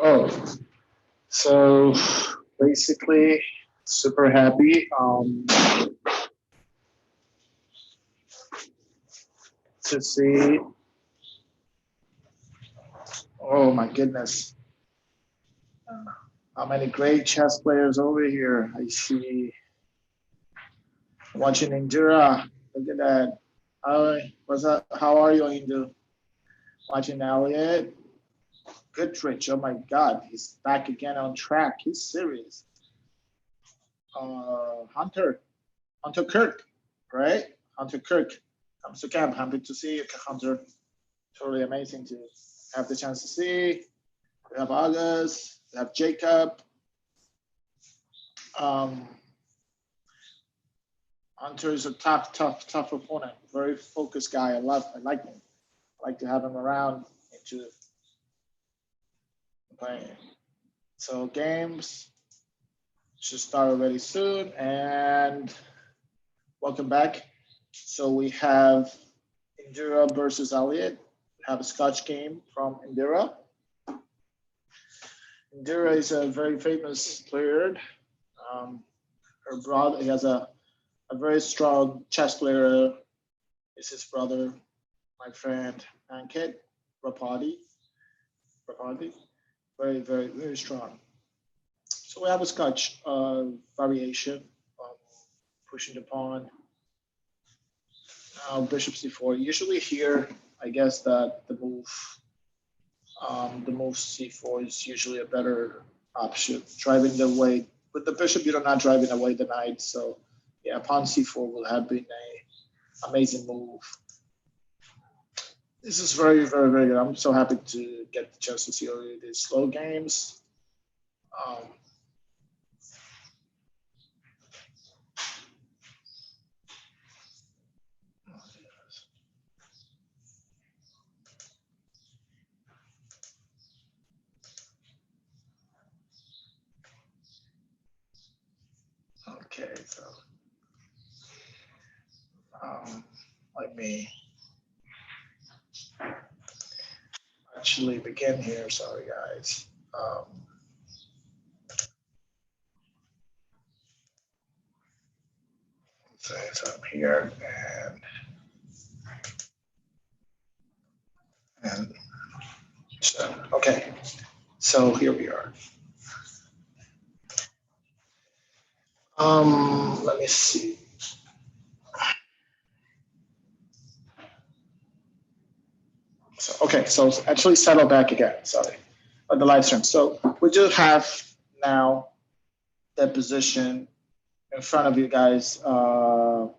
Oh, so basically, super happy to see. Oh my goodness, how many great chess players over here! I see. Watching Indira. Look at that. What's up? How are you, Indu? Watching Elliot. Goodrich. Oh my God, he's back again on track. He's serious. Hunter. Hunter Kirk, right? Hunter Kirk comes to camp. Happy to see you, Hunter. Totally amazing to have the chance to see. We have August, we have Jacob. Um, Hunter is a tough opponent. Very focused guy. I like him. I like to have him around into playing. So games should start already soon. And welcome back. So we have Indira versus Elliot. We have a Scotch game from Indira. Indira is a very famous player. Um, her brother, he has a very strong chess player. Is his brother, my friend Ankit Rapati. Rapati, very strong. So we have a Scotch variation, um, pushing the pawn. Now bishop c4. Usually here, I guess that the move c4 is usually a better option. Driving the way with the bishop, you're not driving away the knight. So yeah, pawn c4 will have been a amazing move. This is very good. I'm so happy to get the chance to see all these slow games. Um, okay, so um, let me actually begin here. Sorry, guys. So I'm here and so okay. So here we are. Let me see. So okay, so actually settle back again. Sorry, the live stream. So we do have now the position in front of you guys. All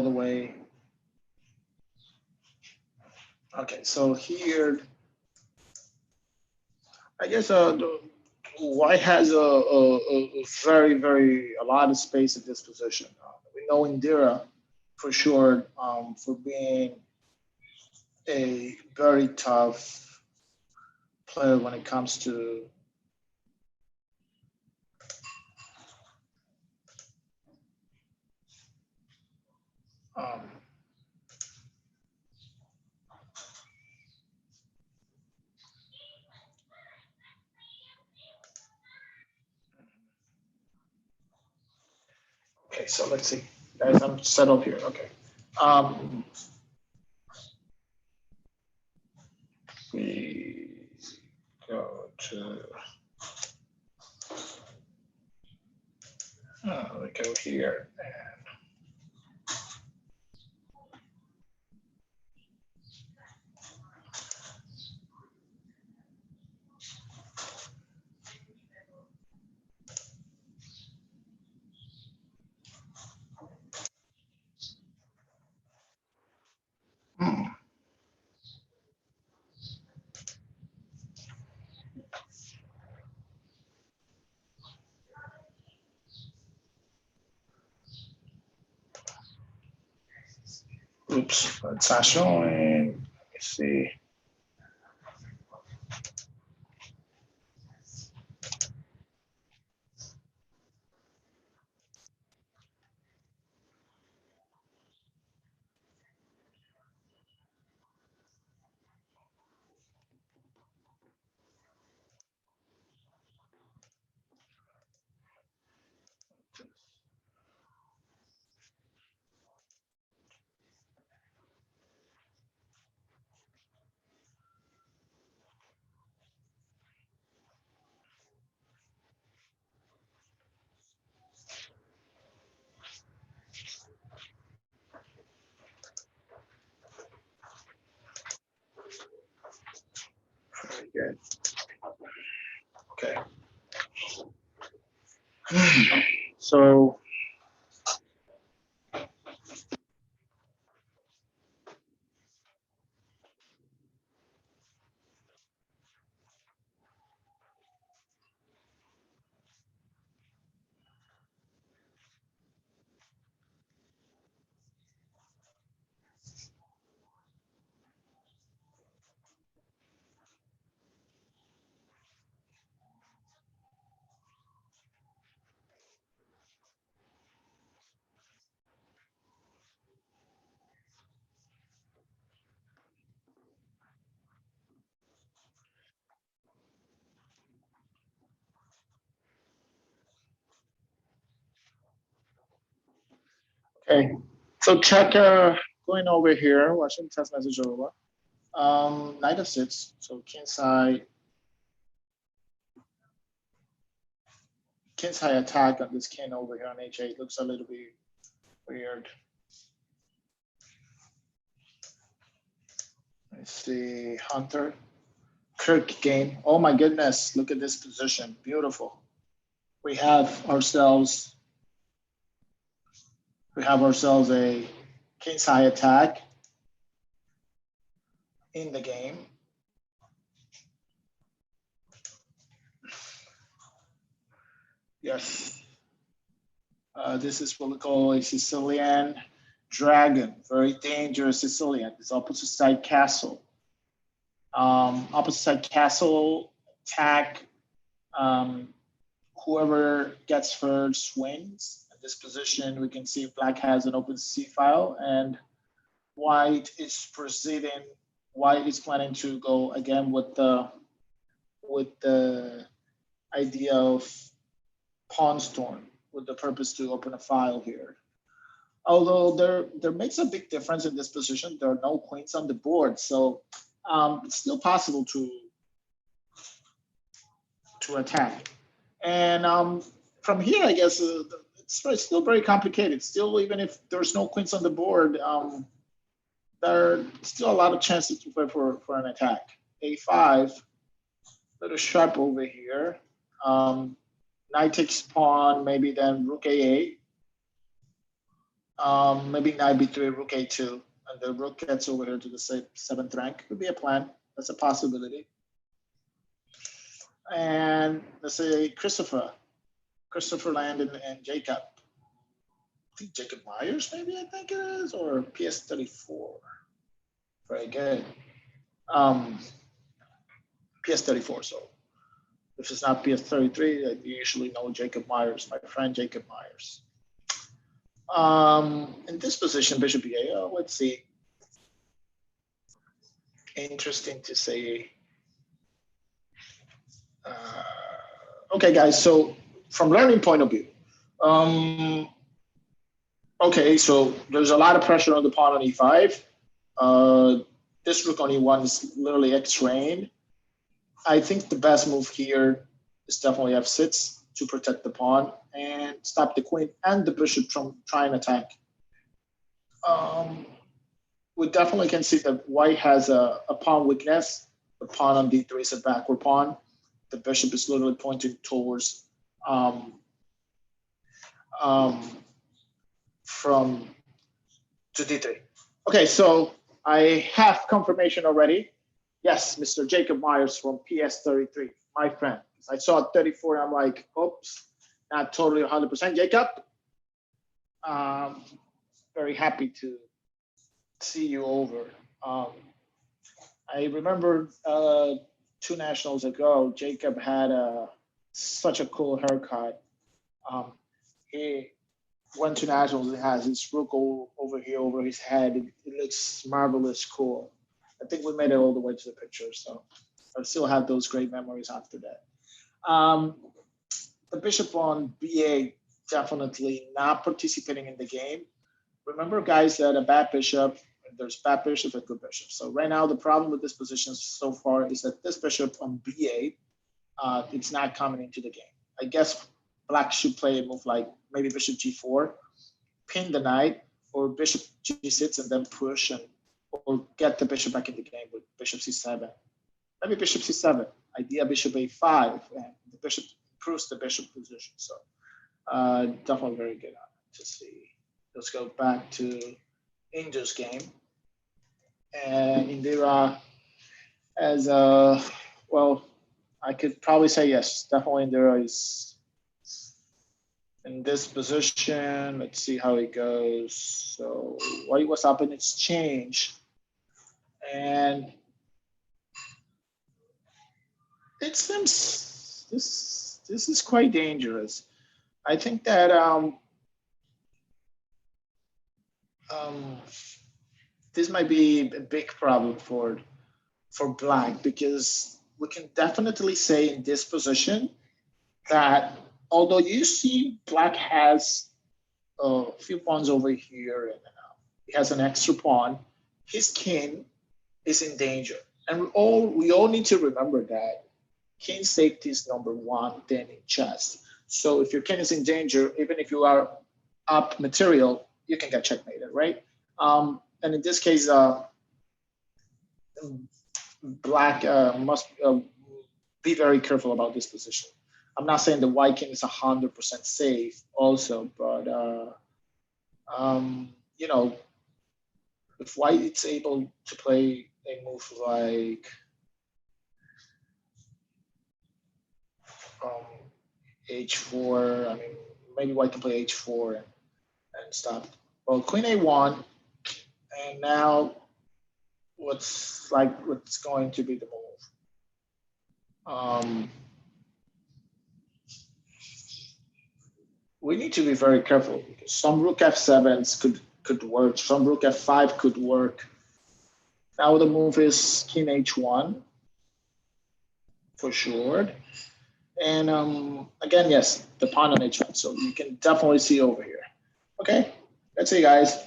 the way. Okay, so here, I guess White has a a lot of space in this position. We know Indira for sure for being a very tough player when it comes to um, okay, so let's see. Guys, I'm settled here. Okay. Um, we go to we go here and hmm, oops, it's not showing. Let me see. good. Okay. So okay. So check going over here, watching test message over. Knight of six. So king's high attack on this king over here on h8 looks a little bit weird. Let's see, Hunter. Kirk game. Oh my goodness, look at this position. Beautiful. We have ourselves a king's high attack in the game. Yes. This is what we call a Sicilian dragon, very dangerous Sicilian. It's opposite side castle. Opposite side castle attack. Whoever gets first wins. In this position, we can see black has an open C file and white is proceeding. White is planning to go again with the idea of pawn storm with the purpose to open a file here. Although there makes a big difference in this position. There are no queens on the board, so it's still possible to attack. And from here, I guess it's still very complicated. Still, even if there's no queens on the board, there are still a lot of chances to play for an attack. A5, little sharp over here. Knight takes pawn, maybe then rook A8. Maybe knight B3, rook A2, and the rook gets over here to the 7th rank. Could be a plan. That's a possibility. And let's say Christopher Land and Jacob. I think Jacob Myers, maybe I think it is, or PS34. Very good. PS34. So if it's not PS33, I usually know Jacob Myers, my friend Jacob Myers. In this position, Bishop E8. Let's see. Interesting to say. Okay, guys. So from learning point of view, okay. So there's a lot of pressure on the pawn on E5. This rook on E1 is literally X-rain. I think the best move here is definitely F6 to protect the pawn and stop the queen and the bishop from trying to attack. We definitely can see that white has a pawn weakness. The pawn on D3 is a backward pawn. The bishop is literally pointing towards from to D3. Okay, so I have confirmation already. Yes, Mr. Jacob Myers from PS33, my friend. I saw 34 and I'm like, oops, not totally 100% Jacob. Very happy to see you over. I remember 2 nationals ago, Jacob had such a cool haircut. He went to nationals and has his rook over here over his head. It looks marvelous cool. I think we made it all the way to the picture, so I still have those great memories after that. The bishop on B8 definitely not participating in the game. Remember, guys, that a bad bishop, there's bad bishops and good bishops. So right now, the problem with this position so far is that this bishop on B8, it's not coming into the game. I guess black should play a move like maybe bishop G4, pin the knight, or bishop G6 and then push or get the bishop back in the game with bishop C7. maybe bishop c7, idea bishop a5, and the bishop proves the bishop position. So definitely very good to see. Let's go back to Indu's game. And Indira as well, I could probably say yes, definitely Indira is in this position. Let's see how it goes. So white was up in exchange, and it seems this is quite dangerous. I think that this might be a big problem for black, because we can definitely say in this position that although you see black has a few pawns over here and he has an extra pawn, his king is in danger. And we all need to remember that king safety is #1 then in chess. So if your king is in danger, even if you are up material, you can get checkmated, right? And in this case, black must be very careful about this position. I'm not saying the white king is 100% safe also, but you know, if white is able to play a move like h4, I mean, maybe white can play h4 and stop. Well, queen a1, and now what's going to be the move? We need to be very careful because some rook f7s could work, some rook f5 could work. Now the move is king h1 for sure. And again, yes, the pawn on h1. So you can definitely see over here. Okay, let's see, guys.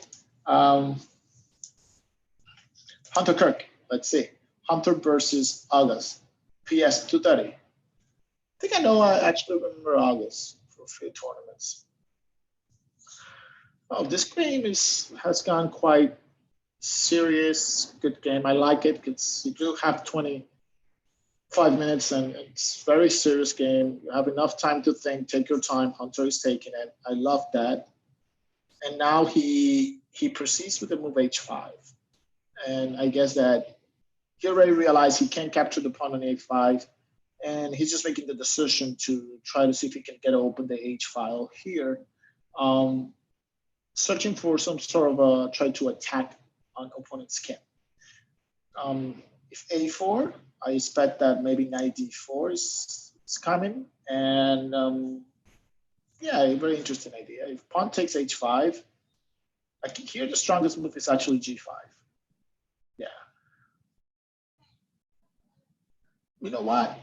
Hunter Kirk, let's see. Hunter versus August, PS 230. I think I know, I actually remember August for a few tournaments. Oh, this game has gone quite serious, good game. I like it because you do have 25 minutes and it's a very serious game. You have enough time to think, take your time. Hunter is taking it. I love that. And now he proceeds with the move h5. And I guess that he already realized he can't capture the pawn on a5. And he's just making the decision to try to see if he can get open the h file here. Searching for some sort of try to attack on opponent's king. If a4, I expect that maybe knight d4 is coming. And yeah, a very interesting idea. If pawn takes h5, I think here the strongest move is actually g5. Yeah. You know what?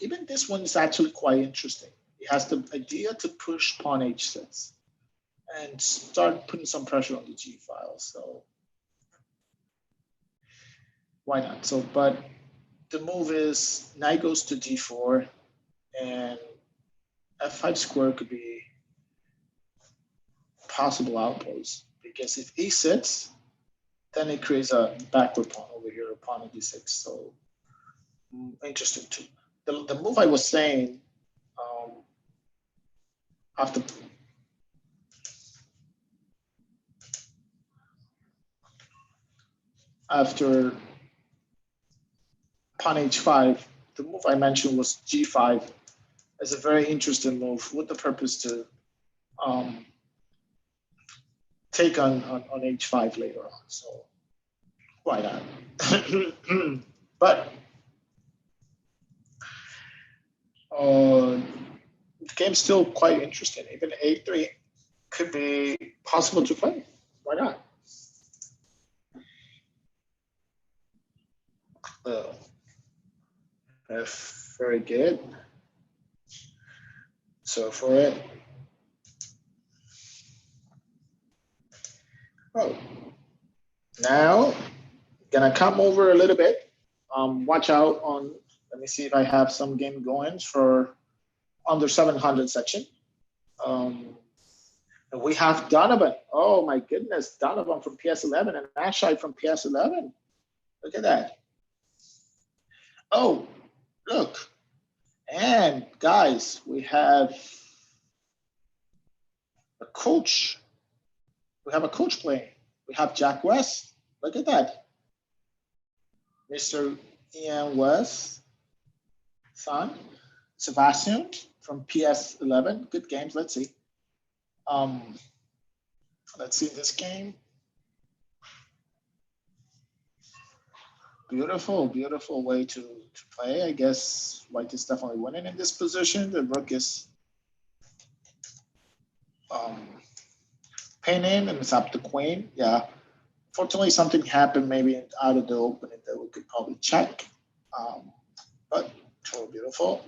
Even this one is actually quite interesting. It has the idea to push pawn h6 and start putting some pressure on the g file. So why not? So, but the move is knight goes to d4, and f5 square could be possible outpost, because if e6, then it creates a backward pawn over here, a pawn on d6. So interesting too. The move I was saying after pawn h5, the move I mentioned was g5 as a very interesting move with the purpose to take on h5 later on. So why not? But the game's still quite interesting. Even a3 could be possible to play. Why not? Very good. So for it. Oh, now gonna come over a little bit. Watch out on. Let me see if I have some game going for under 700 section. We have Donovan. Oh my goodness, Donovan from PS11 and Ashai from PS11. Look at that. Oh, look. And guys, we have a coach. We have a coach playing. We have Jack West. Look at that. Mr. Ian West, son. Sebastian from PS11. Good games. Let's see. Let's see this game. Beautiful, beautiful way to play. I guess White is definitely winning in this position. The rook is pinning and it's up to queen. Yeah. Fortunately, something happened maybe out of the opening that we could probably check. But totally beautiful.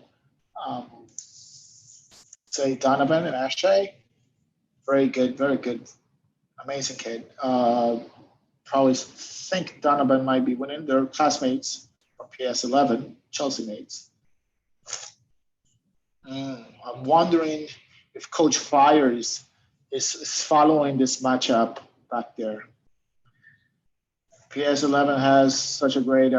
Say Donovan and Ashay. Very good, amazing kid. Probably think Donovan might be winning. They're classmates from PS11, Chelsea mates. I'm wondering if Coach Fire is following this matchup back there. PS11 has such a great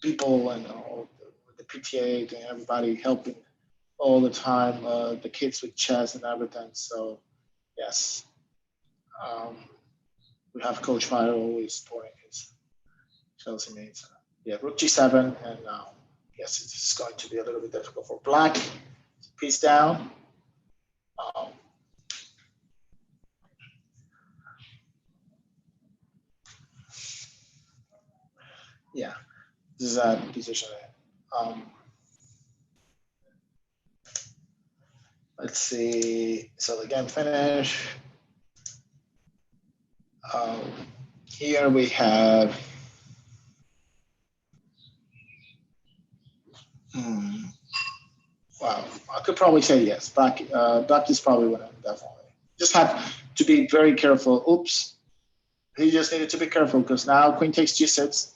people and the PTA and everybody helping all the time, the kids with chess and everything. So yes, we have Coach Fire always supporting his Chelsea mates. Yeah, Rook G7, and yes, it's going to be a little bit difficult for Black. Piece down. Yeah, this is a position. Let's see. So the game finish. Here we have. Wow, I could probably say yes. Black is probably winning, definitely. Just have to be very careful. Oops. He just needed to be careful because now Queen takes G6,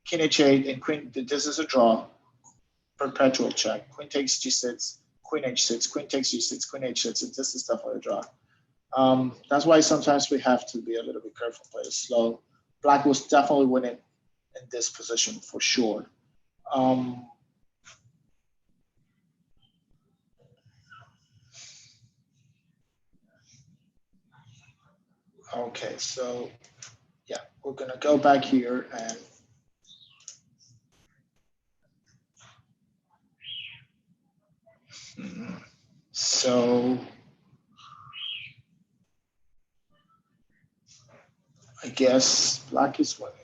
King H8, and Queen. This is a draw. Perpetual check. Queen takes G6, Queen H6, Queen takes G6, Queen H6, and this is definitely a draw. That's why sometimes we have to be a little bit careful, play it slow. Black was definitely winning in this position for sure. Okay, so yeah, we're gonna go back here and so I guess Black is winning.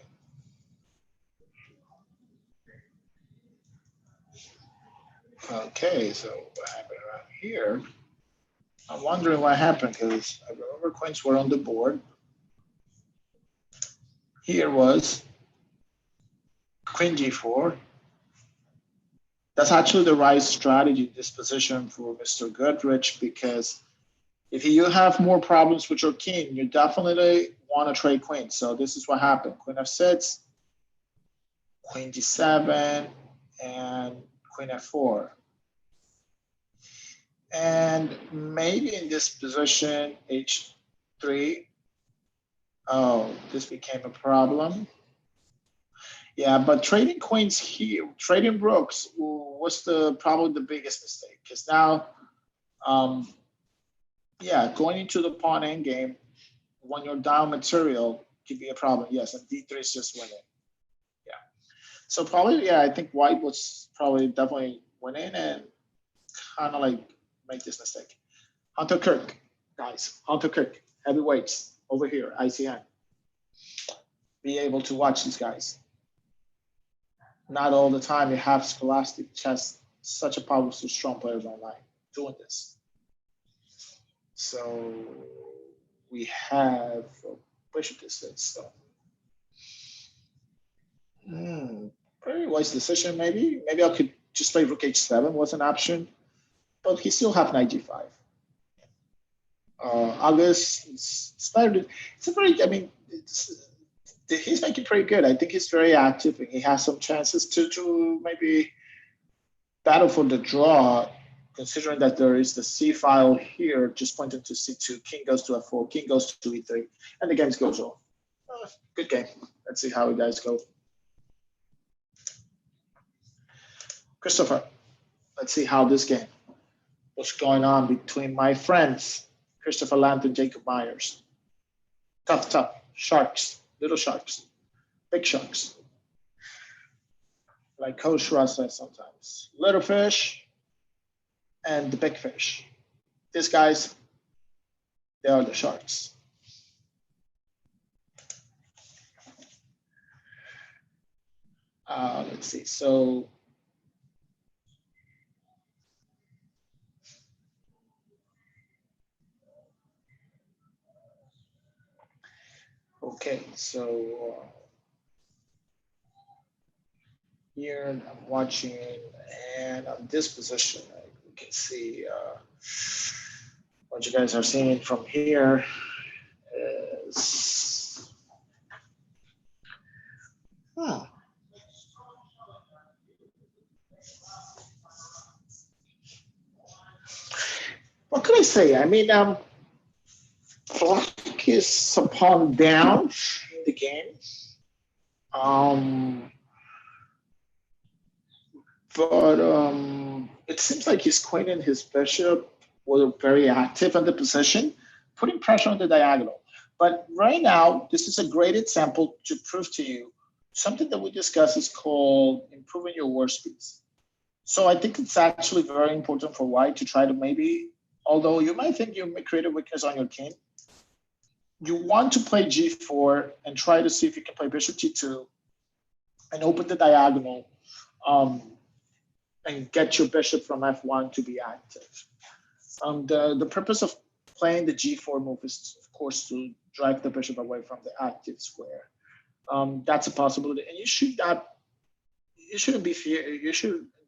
Okay, so what happened around here? I'm wondering what happened because I remember queens were on the board. Here was Queen G4. That's actually the right strategy, this position for Mr. Goodrich, because if you have more problems with your king, you definitely want to trade queen. So this is what happened. Queen F6, Queen G7, and Queen F4. And maybe in this position, H3. Oh, this became a problem. Yeah, but trading queens here, trading rooks was probably the biggest mistake because now, yeah, going into the pawn endgame when you're down material could be a problem. Yes, and D3 is just winning. Yeah, so probably I think White was probably definitely winning and kind of like make this mistake. Hunter Kirk, guys, Hunter Kirk, heavyweights over here, ICN. Be able to watch these guys. Not all the time you have Scholastic Chess, such a powerful, strong players online doing this. So we have, where should this sit? So, very wise decision, maybe. Maybe I could just play Rook H7 was an option, but he still have Knight G5. August started. It's a very. I mean, he's making pretty good. I think he's very active, and he has some chances to maybe battle for the draw. Considering that there is the C file here, just pointing to C2, King goes to F4, King goes to E3, and the game goes on. Good game. Let's see how you guys go. Christopher, let's see how this game. What's going on between my friends, Christopher Lant and Jacob Myers. Tough. Sharks, little sharks, big sharks. Like Coach Russ says sometimes. Little fish and the big fish. These guys, they are the sharks. Let's see. So okay, so here I'm watching, and on this position, we can see what you guys are seeing from here is what can I say? I mean, Black is a pawn down in the game. But it seems like his queen and his bishop were very active in the position, putting pressure on the diagonal. But right now, this is a great example to prove to you something that we discussed is called improving your war speeds. So I think it's actually very important for white to try to maybe, although you might think you may create a weakness on your king, you want to play g4 and try to see if you can play bishop g2 and open the diagonal and get your bishop from f1 to be active. The purpose of playing the g4 move is, of course, to drive the bishop away from the active square. That's a possibility, and you shouldn't be fear.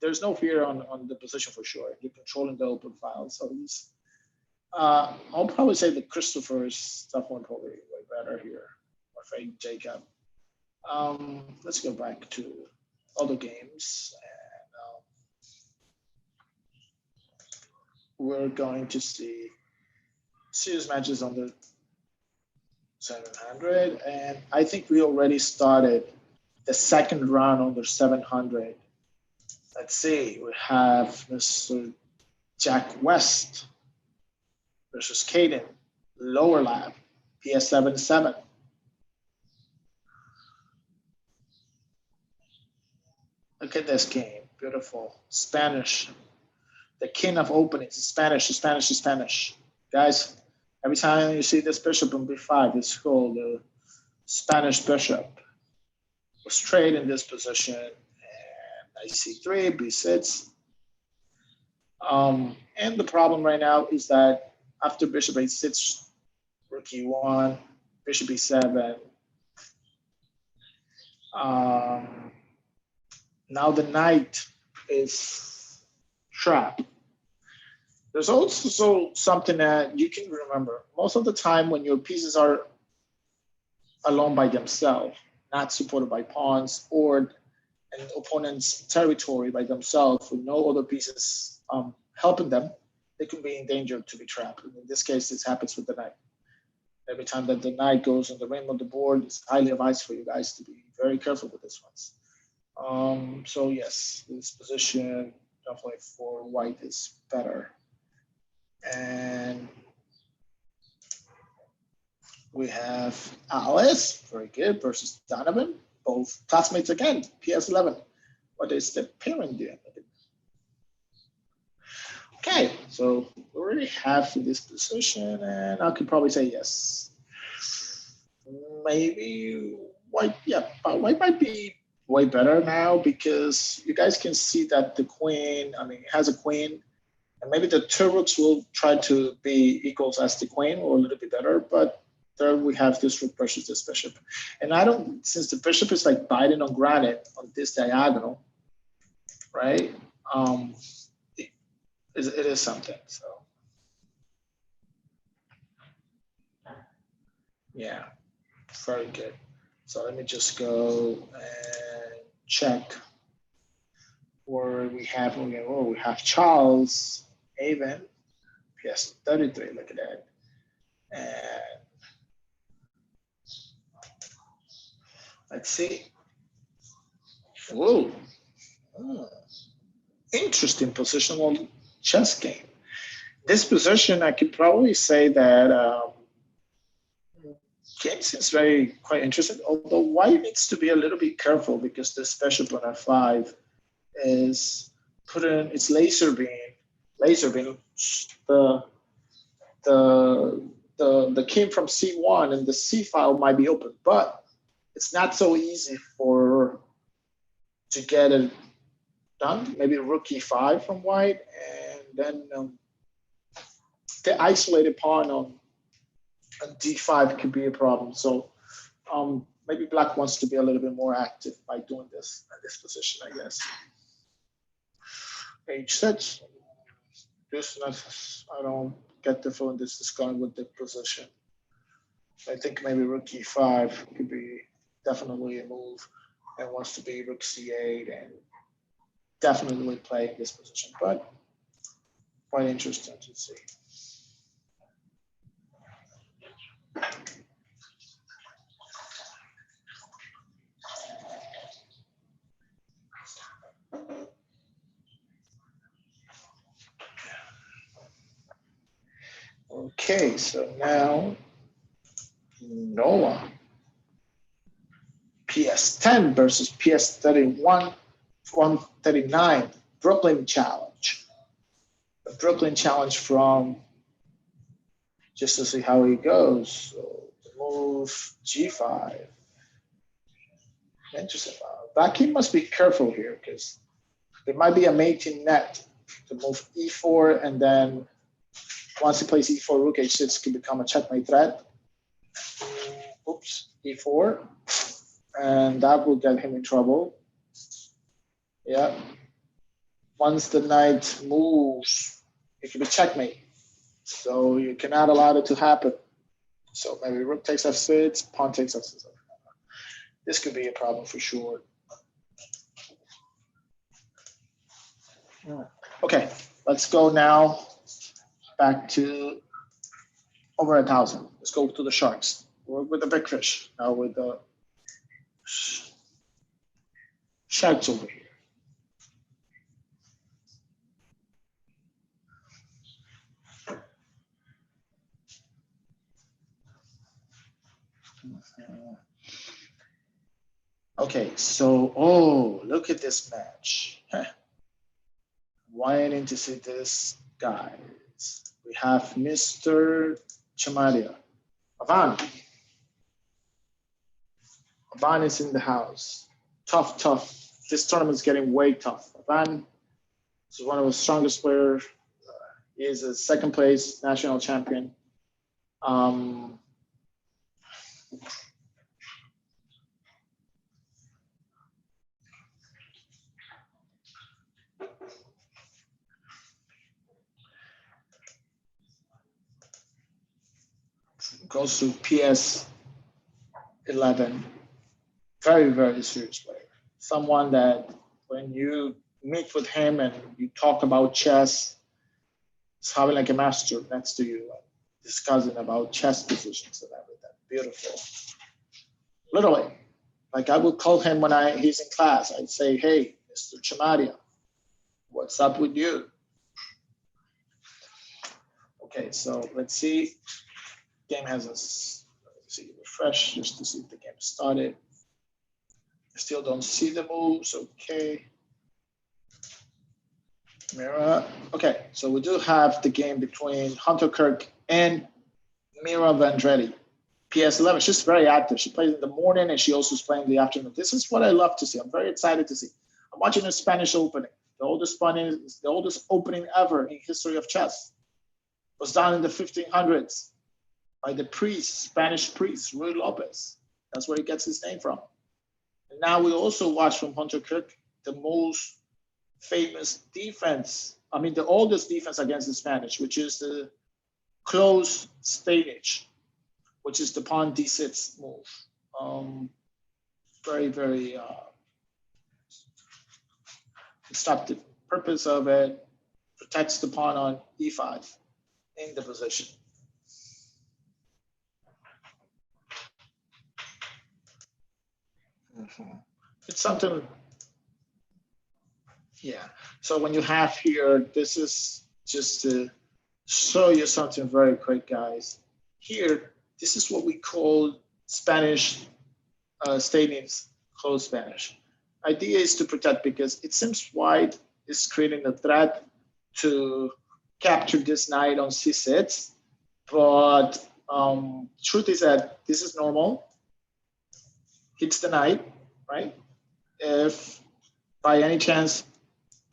There's no fear on the position for sure. You're controlling the open file, so it's. I'll probably say that Christopher's stuff went probably way better here, or fake Jacob. Let's go back to other games, and we're going to see series matches on the 700, and I think we already started the second round on the 700. Let's see, we have Mr. Jack West versus Caden, lower lap, PS77. Look at this game, beautiful. Spanish, the king of openings, Spanish. Guys, every time you see this bishop on b5, it's called the Spanish bishop. Go straight in this position, and c3, b6. And the problem right now is that after bishop a6, rook e1, bishop e7. Now the knight is trapped. There's also something that you can remember. Most of the time when your pieces are alone by themselves, not supported by pawns or an opponent's territory by themselves with no other pieces helping them, they can be in danger to be trapped. And in this case, this happens with the knight. Every time that the knight goes on the rim of the board, it's highly advised for you guys to be very careful with this one. So yes, this position definitely for white is better. And we have Alice, very good, versus Donovan, both classmates again, PS11. What is the pairing doing? Okay, so we already have this position, and I could probably say yes. Maybe white, yeah, but white might be way better now because you guys can see that the queen, it has a queen, and maybe the two rooks will try to be equals as the queen or a little bit better, but there we have this rook versus this bishop. And since the bishop is like biting on granite on this diagonal, right? It is something, so. Yeah, very good. So let me just go and check where we have, we have Charles Avon, PS33, look at that. And Let's see. Whoa. Interesting positional chess game. This position, I could probably say that game seems very quite interesting. Although white needs to be a little bit careful because this bishop on f5 is putting its laser beam. The the king from c1 and the c file might be open, but it's not so easy to get it done. Maybe rook e5 from white, and then the isolated pawn on d5 could be a problem. So maybe black wants to be a little bit more active by doing this at this position, I guess. h6. I don't get the feeling this is going with the position. I think maybe rook e5 could be definitely a move, and wants to be rook c8 and definitely play in this position, but quite interesting to see. Okay, so now Noah. PS10 versus PS31, 139, Brooklyn Challenge. The Brooklyn Challenge from, just to see how he goes. So move G5. Interesting. Black king must be careful here because there might be a mating net to move E4, and then once he plays E4, rook H6 can become a checkmate threat. Oops, E4. And that will get him in trouble. Yeah. Once the knight moves, it can be checkmate. So you cannot allow it to happen. So maybe rook takes f6, pawn takes f6. This could be a problem for sure. Okay, let's go now back to over 1,000. Let's go to the sharks. We're with the big fish. Now with the sharks over here. Okay, so, oh, look at this match. Waiting to see this, guys. We have Mr. Chamaria. Avan. Avan is in the house. Tough, tough. This tournament's getting way tough. Avan is one of the strongest players. He is a second place national champion. Goes to PS 11. Very, very serious player. Someone that when you meet with him and you talk about chess, it's having like a master next to you, discussing about chess positions and everything. Beautiful. Literally, like I would call him when he's in class. I'd say, "Hey, Mr. Chamaria, what's up with you?" Okay, so let's see. Game has a, let's see, refresh just to see if the game started. Still don't see the moves. Okay. Mira. Okay, so we do have the game between Hunter Kirk and Mira Vendretti. PS11. She's very active. She plays in the morning and she also is playing in the afternoon. This is what I love to see. I'm very excited to see. I'm watching a Spanish opening. The oldest opening ever in history of chess. It was done in the 1500s by the priest, Spanish priest, Ruy Lopez. That's where he gets his name from. And now we also watch from Hunter Kirk the most famous defense, the oldest defense against the Spanish, which is the closed stainage, which is the pawn d6 move. Very, very destructive. Purpose of it protects the pawn on e5 in the position. It's something, yeah. So when you have here, this is just to show you something very quick, guys. Here, this is what we call Spanish state names, closed Spanish. Idea is to protect because it seems white is creating a threat to capture this knight on c6, but truth is that this is normal. Hits the knight, right? If by any chance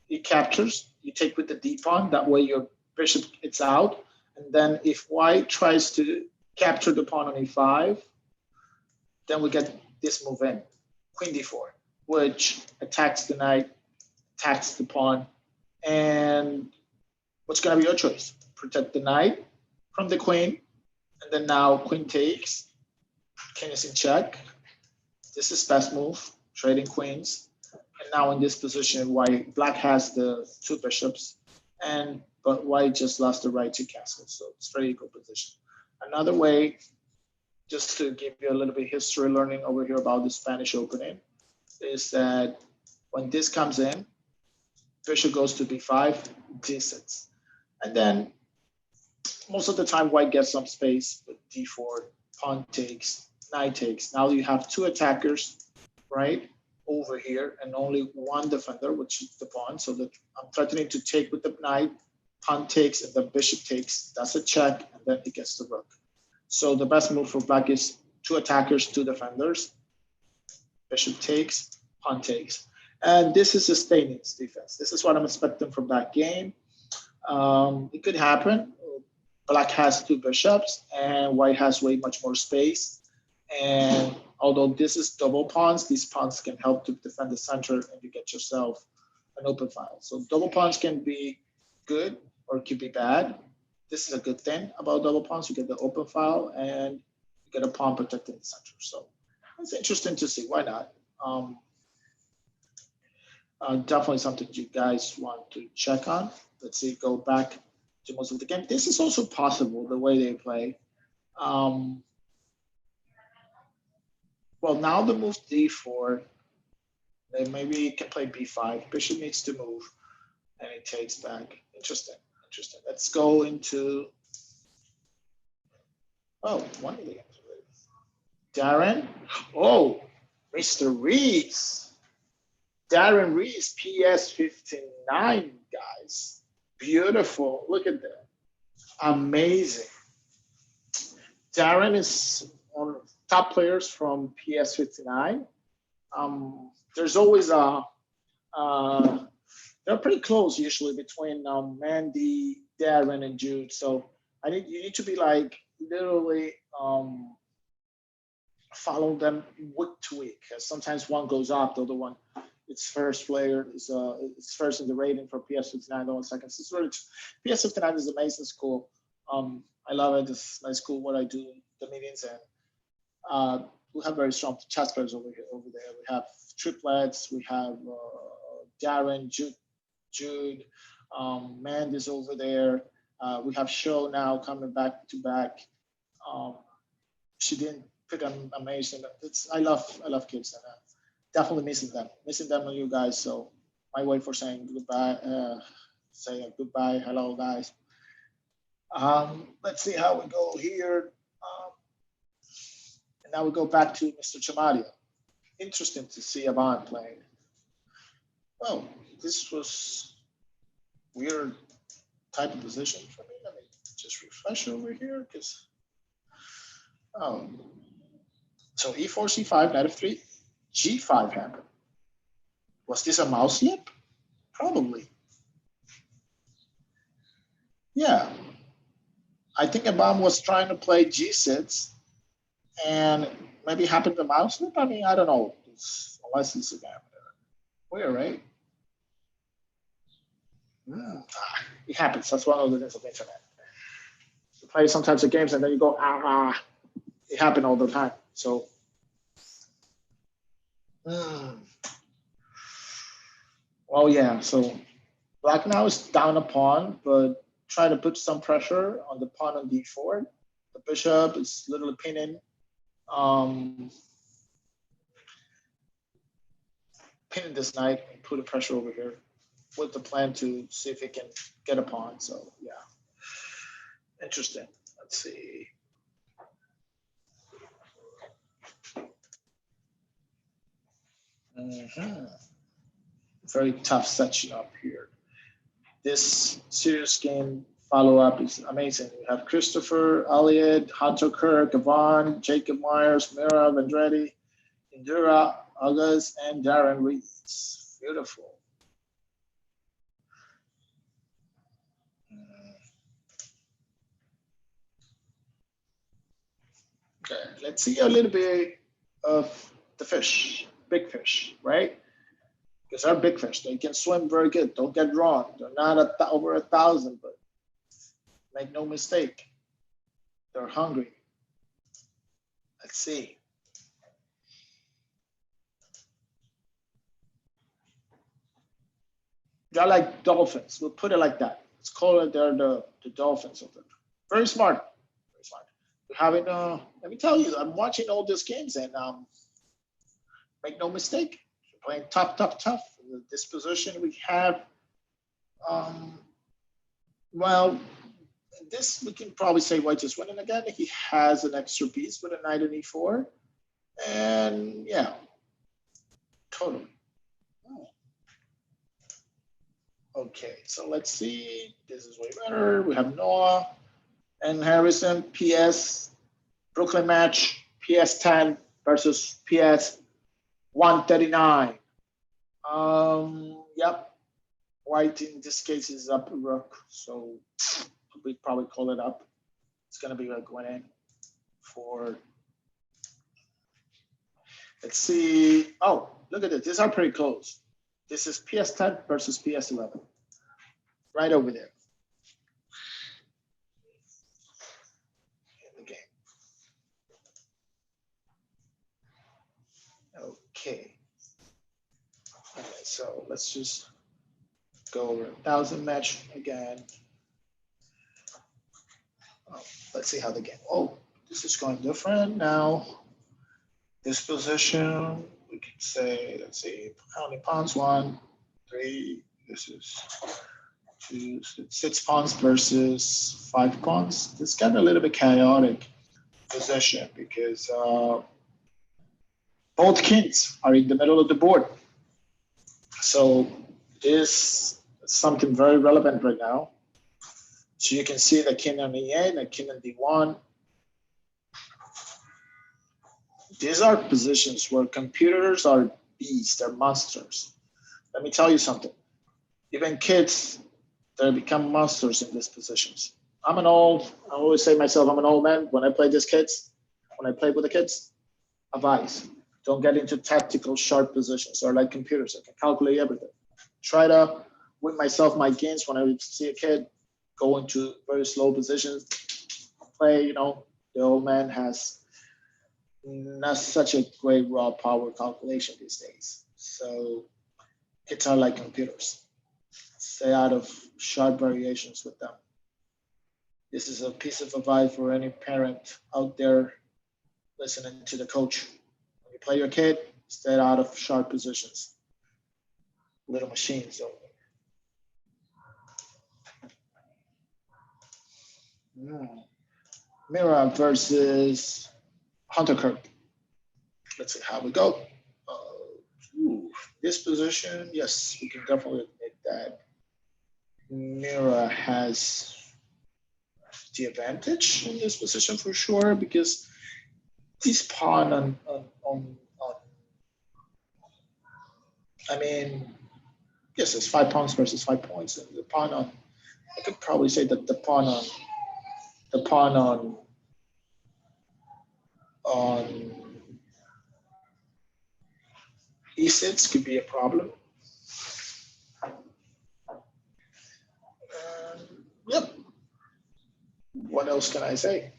it captures, you take with the d pawn. That way your bishop gets out. And then if white tries to capture the pawn on e5, then we get this move in, queen d4, which attacks the knight, attacks the pawn. And what's going to be your choice? Protect the knight from the queen. And then now queen takes, king is in check. This is best move, trading queens. And now in this position, black has the two bishops, but white just lost the right to castle. So it's very equal position. Another way, just to give you a little bit history learning over here about the Spanish opening, is that when this comes in, bishop goes to b5, d6. And then most of the time, white gets some space with d4, pawn takes, knight takes. Now you have two attackers, right, over here, and only one defender, which is the pawn. So that I'm threatening to take with the knight, pawn takes, and the bishop takes. That's a check, and then he gets the rook. So the best move for black is two attackers, two defenders. Bishop takes, pawn takes. And this is a Stani's defense. This is what I'm expecting from that game. It could happen. Black has two bishops, and white has way much more space. And although this is double pawns, these pawns can help to defend the center, and you get yourself an open file. So double pawns can be good or it could be bad. This is a good thing about double pawns. You get the open file, and you get a pawn protecting the center. So it's interesting to see. Why not? Definitely something you guys want to check on. Let's see, go back to most of the game. This is also possible, the way they play. Well, now the move d4, then maybe you can play b5. Bishop needs to move, and it takes back. Interesting, interesting. Let's go into, one of the games. Darren, Mr. Reese. Darren Reese, PS59, guys. Beautiful. Look at that. Amazing. Darren is one of the top players from PS59. There's always they're pretty close usually between Mandy, Darren, and Jude. So you need to be like literally follow them week to week. Because sometimes one goes up, the other one, its first player is it's first in the rating for PS59, the one second. So it's really, PS59 is an amazing school. I love it. It's my school, what I do, the meetings, and we have very strong chess players over there. We have triplets. We have Darren, Jude, Mandy's over there. We have Show now coming back to back. She didn't pick an amazing. I love kids, and definitely missing them and you guys. So my way for saying goodbye, hello guys. Let's see how we go here. And now we go back to Mr. Chamadio. Interesting to see Avant playing. Well, this was weird type of position for me. Let me just refresh over here because so e4, c5, knight f3, g5 happened. Was this a mouse slip? Probably. Yeah. I think Abam was trying to play g6 and maybe happened to mouse slip. I mean, I don't know. Unless it's a game. Weird, right? It happens. That's one of the things of the internet. You play some types of games and then you go, it happened all the time. So, well, yeah. So black now is down a pawn, but try to put some pressure on the pawn on d4. The bishop is literally pinning. pinning this knight and put a pressure over here with the plan to see if he can get a pawn. So yeah, interesting. Let's see. Very tough setup here. This serious game follow-up is amazing. We have Christopher, Elliott, Hunter Kirk, Yvonne, Jacob Myers, Mira, Vendretti, Indira, August, and Darren Reeds. Beautiful. Okay, let's see a little bit of the fish, big fish, right? Because they're big fish. They can swim very good. Don't get wrong. They're not over 1,000, but make no mistake. They're hungry. Let's see. They're like dolphins. We'll put it like that. Let's call it they're the dolphins of them. Very smart. Very smart. We're having let me tell you, I'm watching all these games and make no mistake. You're playing tough. This position we have well, this we can probably say white is winning again. He has an extra piece with a knight and e4. And yeah, totally. Oh. Okay, so let's see. This is way better. We have Noah and Harrison, PS, Brooklyn match, PS 10 versus PS 139. Yep. White in this case is up rook, so we probably call it up. It's gonna be like going in for. Let's see. Oh, look at this. These are pretty close. This is PS 10 versus PS 11. Right over there. In the game. Okay. Okay, so let's just go over 1,000 match again. Oh, let's see how the game. Oh, this is going different now. This position, we can say, let's see, how many pawns? 1, 3. This is 2, 6 pawns versus 5 pawns. This got a little bit chaotic position because both kings are in the middle of the board. So this is something very relevant right now. So you can see the king on E8, the king on D1. These are positions where computers are beasts, they're monsters. Let me tell you something. Even kids, they become monsters in these positions. I always say myself, I'm an old man. When I play with the kids, advice. Don't get into tactical sharp positions. They're like computers. I can calculate everything. Try to win myself my games when I see a kid go into very slow positions. Play, the old man has not such a great raw power calculation these days. So kids are like computers. Stay out of sharp variations with them. This is a piece of advice for any parent out there listening to the coach. When you play your kid, stay out of sharp positions. Little machines over there. Mira versus Hunter Kirk. Let's see how we go. This position, yes, we can definitely admit that Mira has the advantage in this position for sure, because this pawn on I mean, yes, it's 5 pawns versus 5 points, and the pawn on, I could probably say that the pawn on E6 could be a problem. Yep. What else can I say?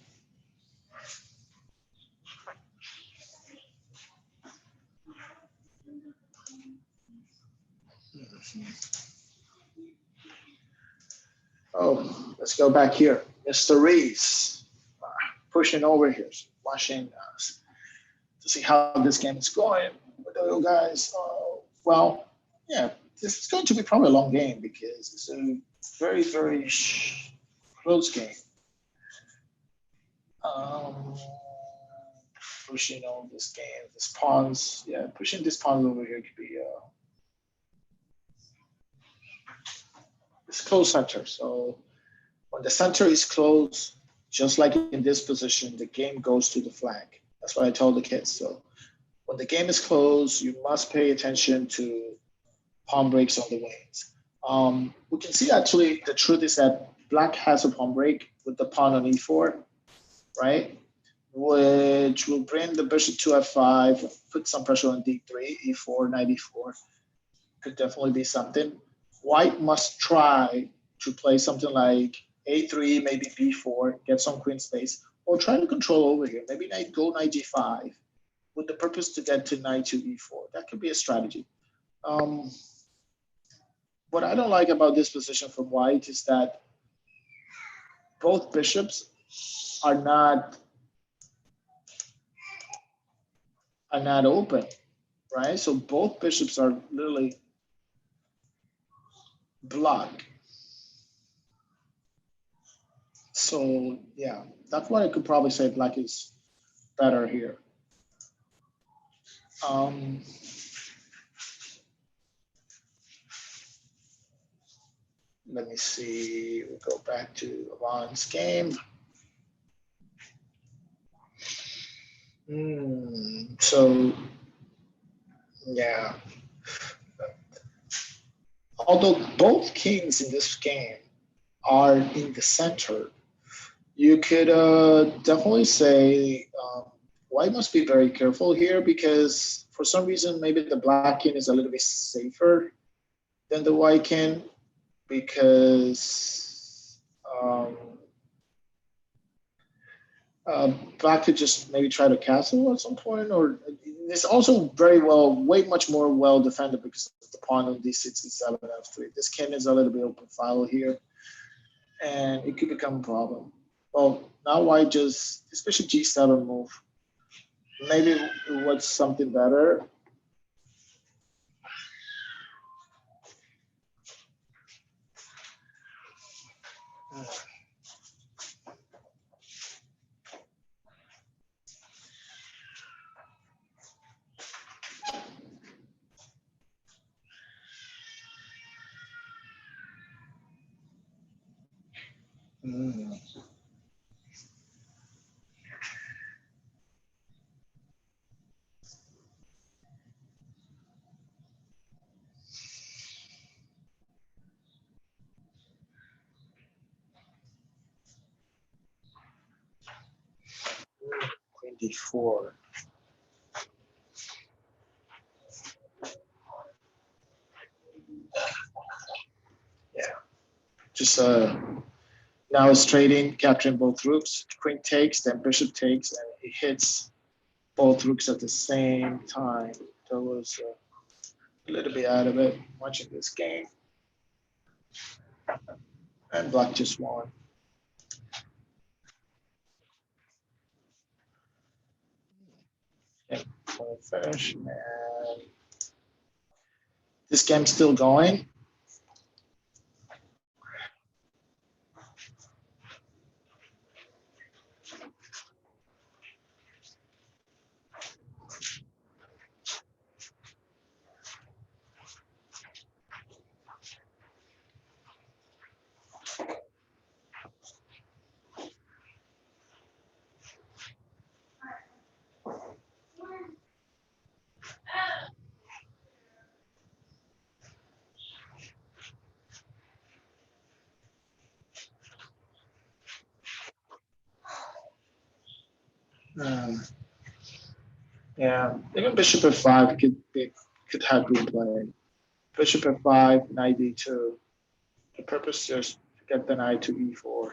Oh, let's go back here. Mr. Reese pushing over here, watching us to see how this game is going with you guys. Well, yeah, this is going to be probably a long game because it's a very, very close game. Um, Pushing on this game, this pawns, yeah, pushing this pawn over here could be it's close center. So when the center is close, just like in this position, the game goes to the flank. That's what I told the kids. So when the game is close, you must pay attention to pawn breaks on the wings. We can see actually the truth is that black has a pawn break with the pawn on e4, right? Which will bring the bishop to f5, put some pressure on d3, e4, knight e4. Could definitely be something. White must try to play something like a3, maybe b4, get some queen space, or try to control over here. Maybe knight g5 with the purpose to get to knight to e4. That could be a strategy. What I don't like about this position from white is that both bishops are not open, right? So both bishops are literally blocked. So yeah, that's why I could probably say black is better here. Let me see. We'll go back to Avon's game. So yeah, although both kings in this game are in the center, you could definitely say white must be very careful here because for some reason maybe the black king is a little bit safer than the white king because black could just maybe try to castle at some point, or it's also very way much more well defended because of the pawn on d6, d7, f3. This king is a little bit open file here, and it could become a problem. Well, now white just, especially g7 move. Maybe it was something better. Mm. Queen d4. Yeah, just now it's trading, capturing both rooks. Queen takes, then bishop takes, and it hits both rooks at the same time. That was a little bit out of it watching this game. And black just won. Yeah, we'll finish. And this game's still going. Yeah, even bishop f5 could have been played. Bishop f5, knight d2. The purpose is to get the knight to e4.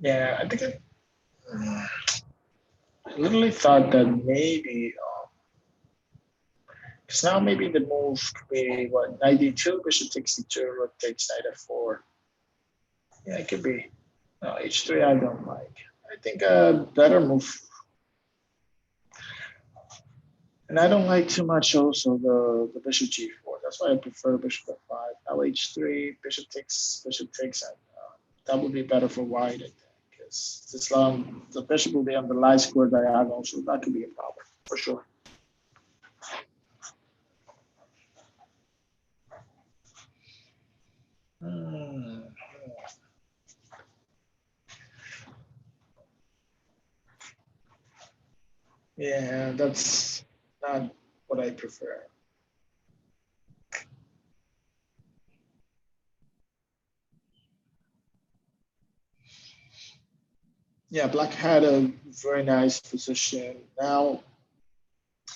Yeah, I think I literally thought that maybe, because now maybe the move could be what, knight d2, bishop takes d2, rook takes knight f4. Yeah, it could be. No, h3 I don't like. I think a better move, and I don't like too much also the bishop g4. That's why I prefer bishop f5. Now h3, bishop takes, and that would be better for white, I think, because this long the bishop will be on the light square diagonal, so that could be a problem for sure. Hmm. Yeah, that's not what I prefer. Yeah, black had a very nice position. Now,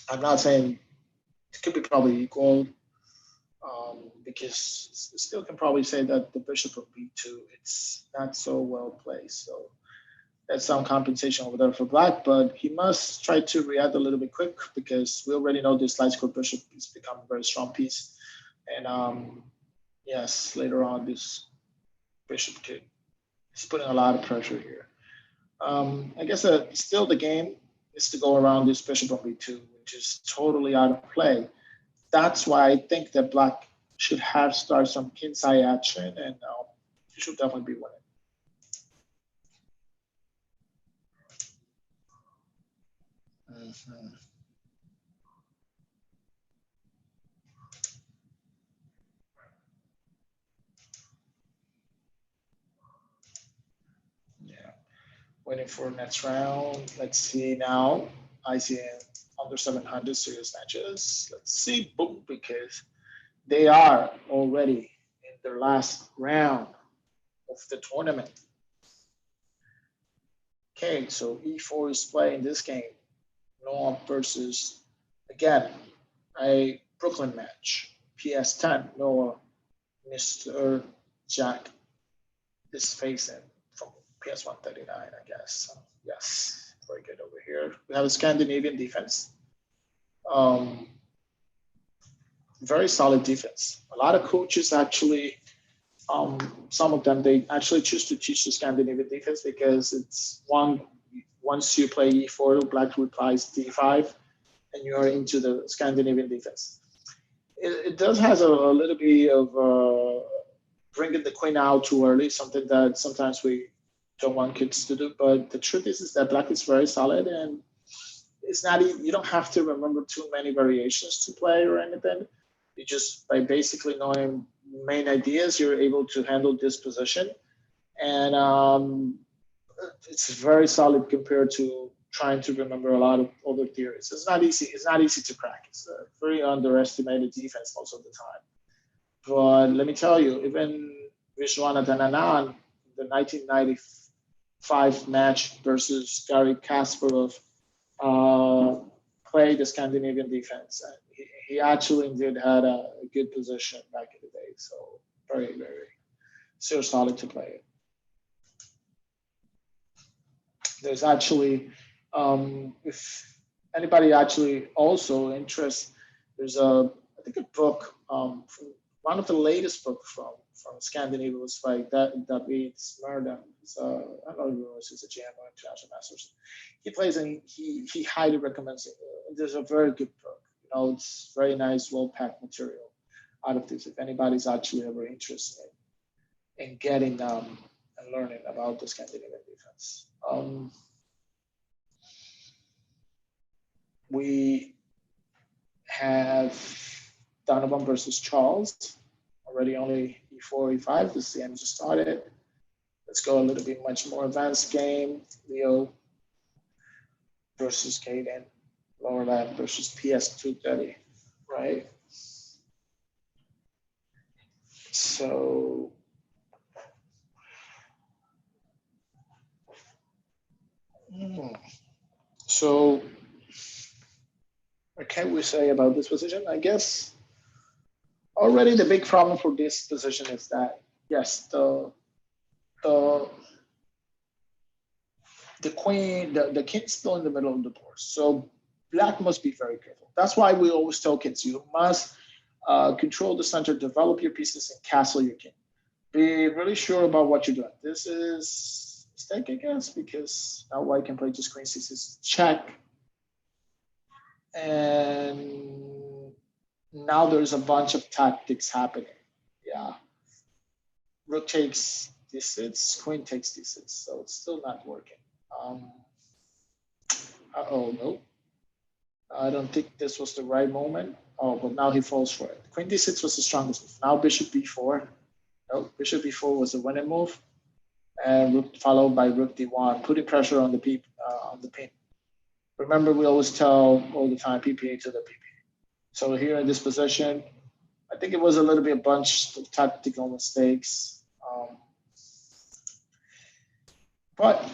I'm not saying it could be probably equal, because still can probably say that the bishop of b2, it's not so well placed. So that's some compensation over there for black, but he must try to react a little bit quick because we already know this light square bishop has become a very strong piece. And yes, later on, this bishop could, he's putting a lot of pressure here. I guess still the game is to go around this bishop on b2, which is totally out of play. That's why I think that black should have started some kinside action, and he should definitely be winning. Mm-hmm. Yeah, waiting for next round. Let's see now. ICN under 700 serious matches. Let's see, boom, because they are already in their last round of the tournament. Okay, so E4 is playing this game. Noah versus, again, a Brooklyn match. PS10, Noah, Mr. Jack is facing from PS139, I guess. So, yes, very good over here. We have a Scandinavian defense. Um, very solid defense. A lot of coaches actually, some of them, they actually choose to teach the Scandinavian defense because it's one, once you play e4, black replies d5, and you are into the Scandinavian defense. It does has a little bit of bringing the queen out too early, something that sometimes we don't want kids to do. But the truth is that black is very solid, and it's not, you don't have to remember too many variations to play or anything. You just, by basically knowing main ideas, you're able to handle this position, and it's very solid compared to trying to remember a lot of other theories. It's not easy. It's not easy to crack. It's a very underestimated defense most of the time. But let me tell you, even Vishwanath Anand, the 1995 match versus Gary Kasparov, uh, played the Scandinavian defense. And he actually did had a good position back in the day. So very, very still solid to play it. There's actually, if anybody actually also interested, there's I think a book, from one of the latest books from Scandinavia was like that reads Murder. I don't know if it's a GM or International Masters. He plays and he highly recommends it. There's a very good book. You know, it's very nice, well packed material out of this. If anybody's actually ever interested in getting and learning about the Scandinavian defense. We have Donovan versus Charles. Already only e4, e5. This game just started. Let's go a little bit much more advanced game. Leo versus Caden. Lower left versus PS230, right? So, so what can we say about this position? I guess already the big problem for this position is that yes, the the queen, the king is still in the middle of the board. So black must be very careful. That's why we always tell kids you must control the center, develop your pieces, and castle your king. Be really sure about what you're doing. This is a mistake, I guess, because now white can play just queen c6 check, and now there's a bunch of tactics happening. Yeah, rook takes d6, queen takes d6, so it's still not working. Oh no, I don't think this was the right moment. Oh, but now he falls for it. Queen d6 was the strongest move. Now bishop b4. No, bishop b4 was the winning move, and rook followed by rook d1, putting pressure on the pin. Remember, we always tell all the time PPA to the PP. So here in this position, I think it was a little bit a bunch of tactical mistakes. But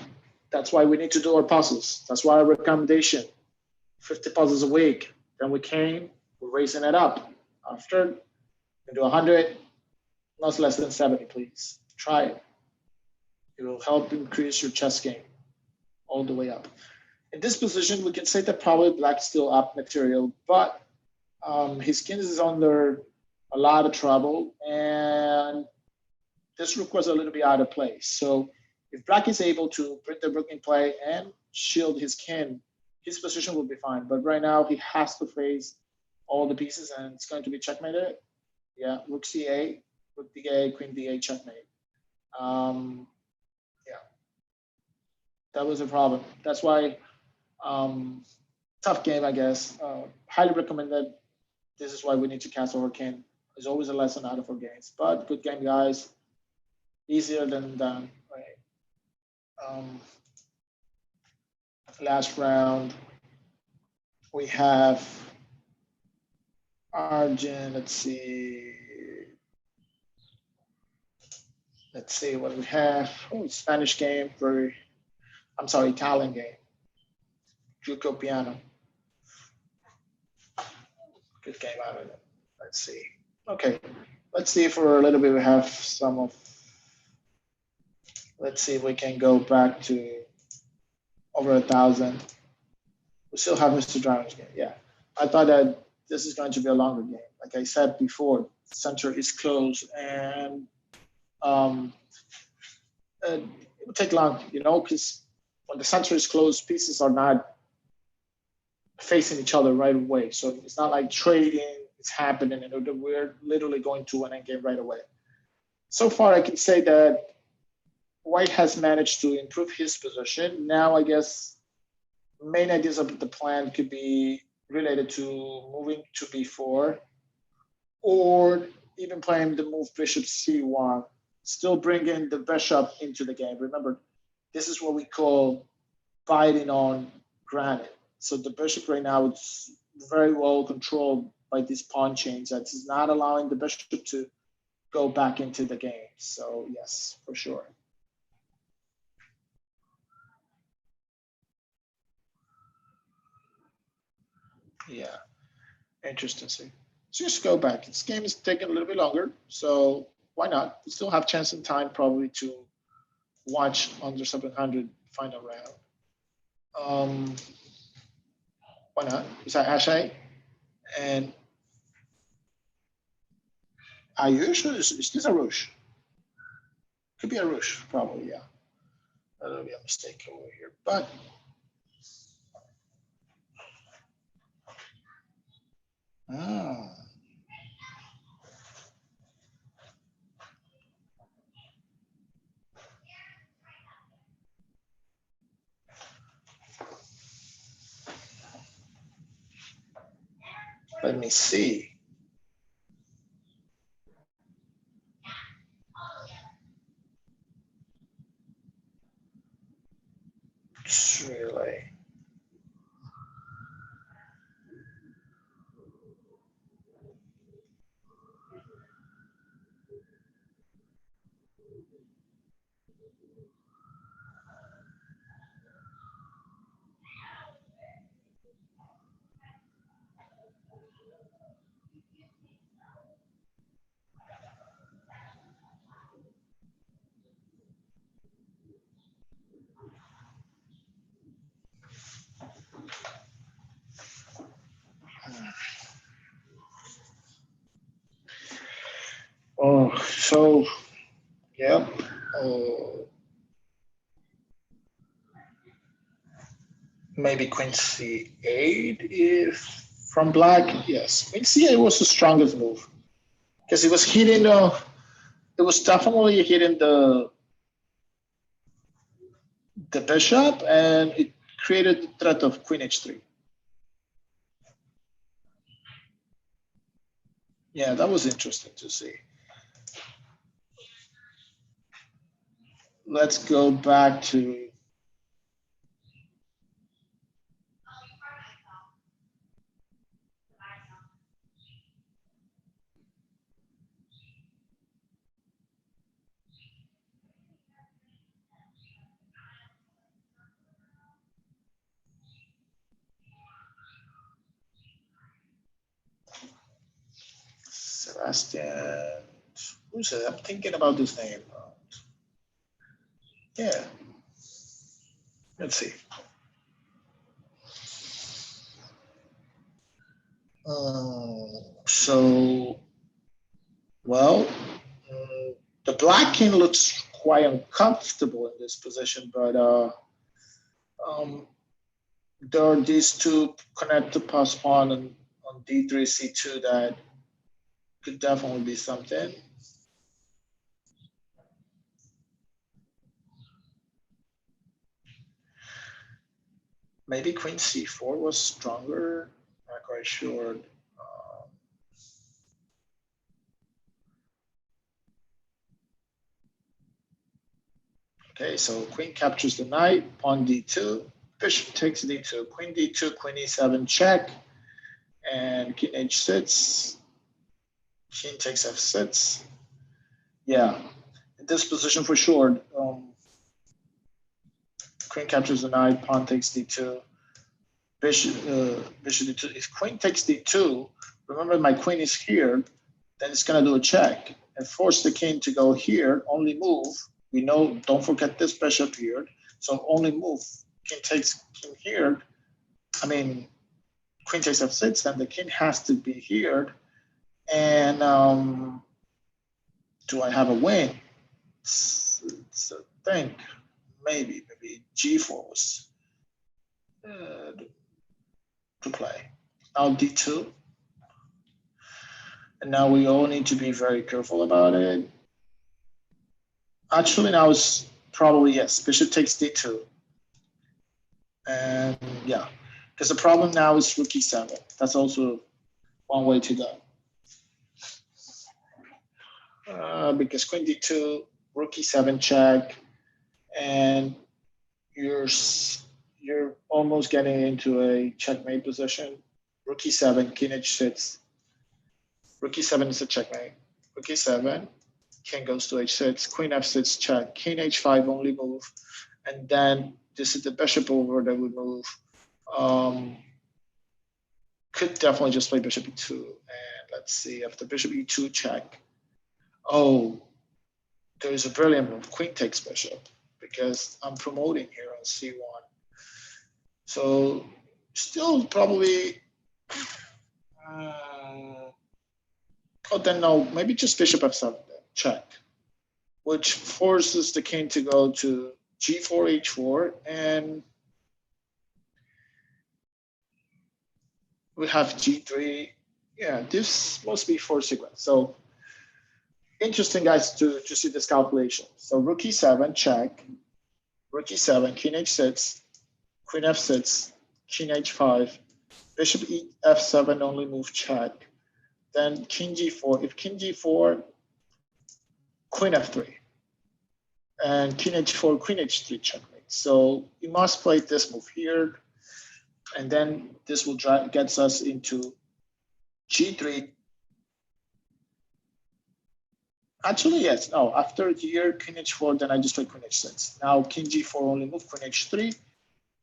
that's why we need to do our puzzles. That's why our recommendation, 50 puzzles a week. Then we're raising it up. After, we do 100, not less than 70, please. Try it. It will help increase your chess game all the way up. In this position, we can say that probably black is still up material, but his king is under a lot of trouble, and this rook was a little bit out of place. So if black is able to bring the rook in play and shield his king, his position will be fine. But right now, he has to face all the pieces, and it's going to be checkmated. Yeah, rook c8, rook d8, queen d8, checkmate. Yeah, that was a problem. That's why tough game, I guess. Highly recommended. This is why we need to castle our king. There's always a lesson out of our games. But good game, guys. Easier than done. Right. Last round, we have Arjun. Let's see what we have. Oh, Spanish game. Italian game. Juco Piano. Good game out of it. Let's see. Okay, let's see for a little bit we have some of. Let's see if we can go back to over 1,000. We still have Mr. Drowning's game. Yeah, I thought that this is going to be a longer game. Like I said before, center is closed, and it will take long, because when the center is closed, pieces are not facing each other right away. So it's not like trading is happening, and we're literally going to an endgame right away. So far, I can say that white has managed to improve his position. Now, I guess main ideas of the plan could be related to moving to b4, or even playing the move bishop c1, still bringing the bishop into the game. Remember, this is what we call biting on granite. So the bishop right now is very well controlled by these pawn chains. That is not allowing the bishop to go back into the game. So yes, for sure. Yeah, interesting. So just go back. This game is taking a little bit longer, so why not? We still have chance and time probably to watch under 700 final round. Why not? Is that Ashay? And Ayush, is this a Rush? Could be a Rush, probably, yeah. That'll be a mistake over here. But let me see. It's really. Oh, so yeah. Oh, maybe queen c8 if from black. Yes, queen c8 was the strongest move because it was hitting. It was definitely hitting the bishop, and it created the threat of queen h3. Yeah, that was interesting to see. Let's go back to Sebastian. Who's it? I'm thinking about this name. Yeah, let's see. So, well, the black king looks quite uncomfortable in this position, but um, there are these two connect to pass pawn on d3, c2 that could definitely be something. Maybe queen c4 was stronger. Not quite sure. Okay, so queen captures the knight, pawn d2, bishop takes d2, queen d2, queen e7 check, and king h6, king takes f6. Yeah, in this position for sure, queen captures the knight, pawn takes d2, bishop d2. If queen takes d2, remember my queen is here, then it's gonna do a check and force the king to go here, only move. We know, don't forget this bishop here, so only move. King takes king here. I mean, queen takes f6, then the king has to be here. And do I have a win? It's a thing. Maybe g4 was to play. Now d2. And now we all need to be very careful about it. Actually, now it's probably yes. Bishop takes d2. And yeah, because the problem now is rook e7. That's also one way to go. Because queen d2, rook e7 check, and you're almost getting into a checkmate position. Rook e7, king h6. Rook e7 is a checkmate. Rook e7, king goes to h6, queen f6 check, king h5 only move, and then this is the bishop over that would move. Could definitely just play bishop e2, and let's see, after bishop e2 check. Oh, there is a brilliant move, queen takes bishop, because I'm promoting here on c1. So still probably, oh then no, maybe just bishop f7 check, which forces the king to go to g4, h4, and we have g3. Yeah, this must be 4 sequence. So interesting, guys, to see this calculation. So rook e7 check, rook e7, king h6, queen f6, king h5, bishop e f7 only move check, then king g4. If king g4, queen f3, and king h4, queen h3 checkmate. So you must play this move here, and then this will gets us into g3. Actually, yes. No, after here, king h4, then I just play queen h6. Now king g4 only move, queen h3.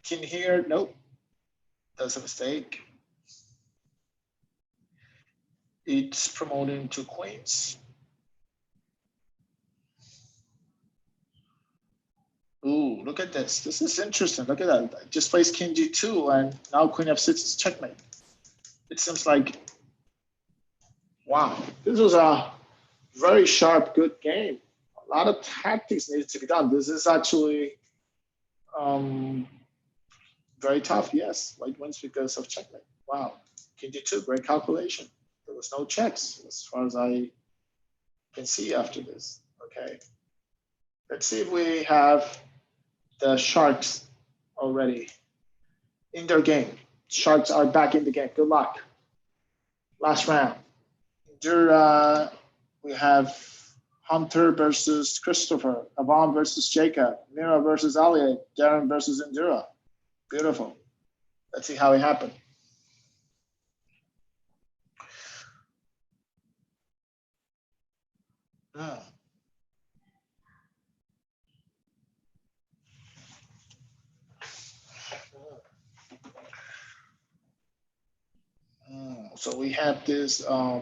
King here, nope. That's a mistake. It's promoting to queens. Ooh, look at this. This is interesting. Look at that. Just plays king g2, and now queen f6 is checkmate. It seems like, wow, this was a very sharp, good game. A lot of tactics needed to be done. This is actually um, very tough. Yes, white wins because of checkmate. Wow, king d2, great calculation. There was no checks as far as I can see after this. Okay, let's see if we have the sharks already in their game. Sharks are back in the game. Good luck. Last round. We have Hunter versus Christopher, Avon versus Jacob, Mira versus Elliot, Darren versus Indira. Beautiful. Let's see how it happened. So we have this, I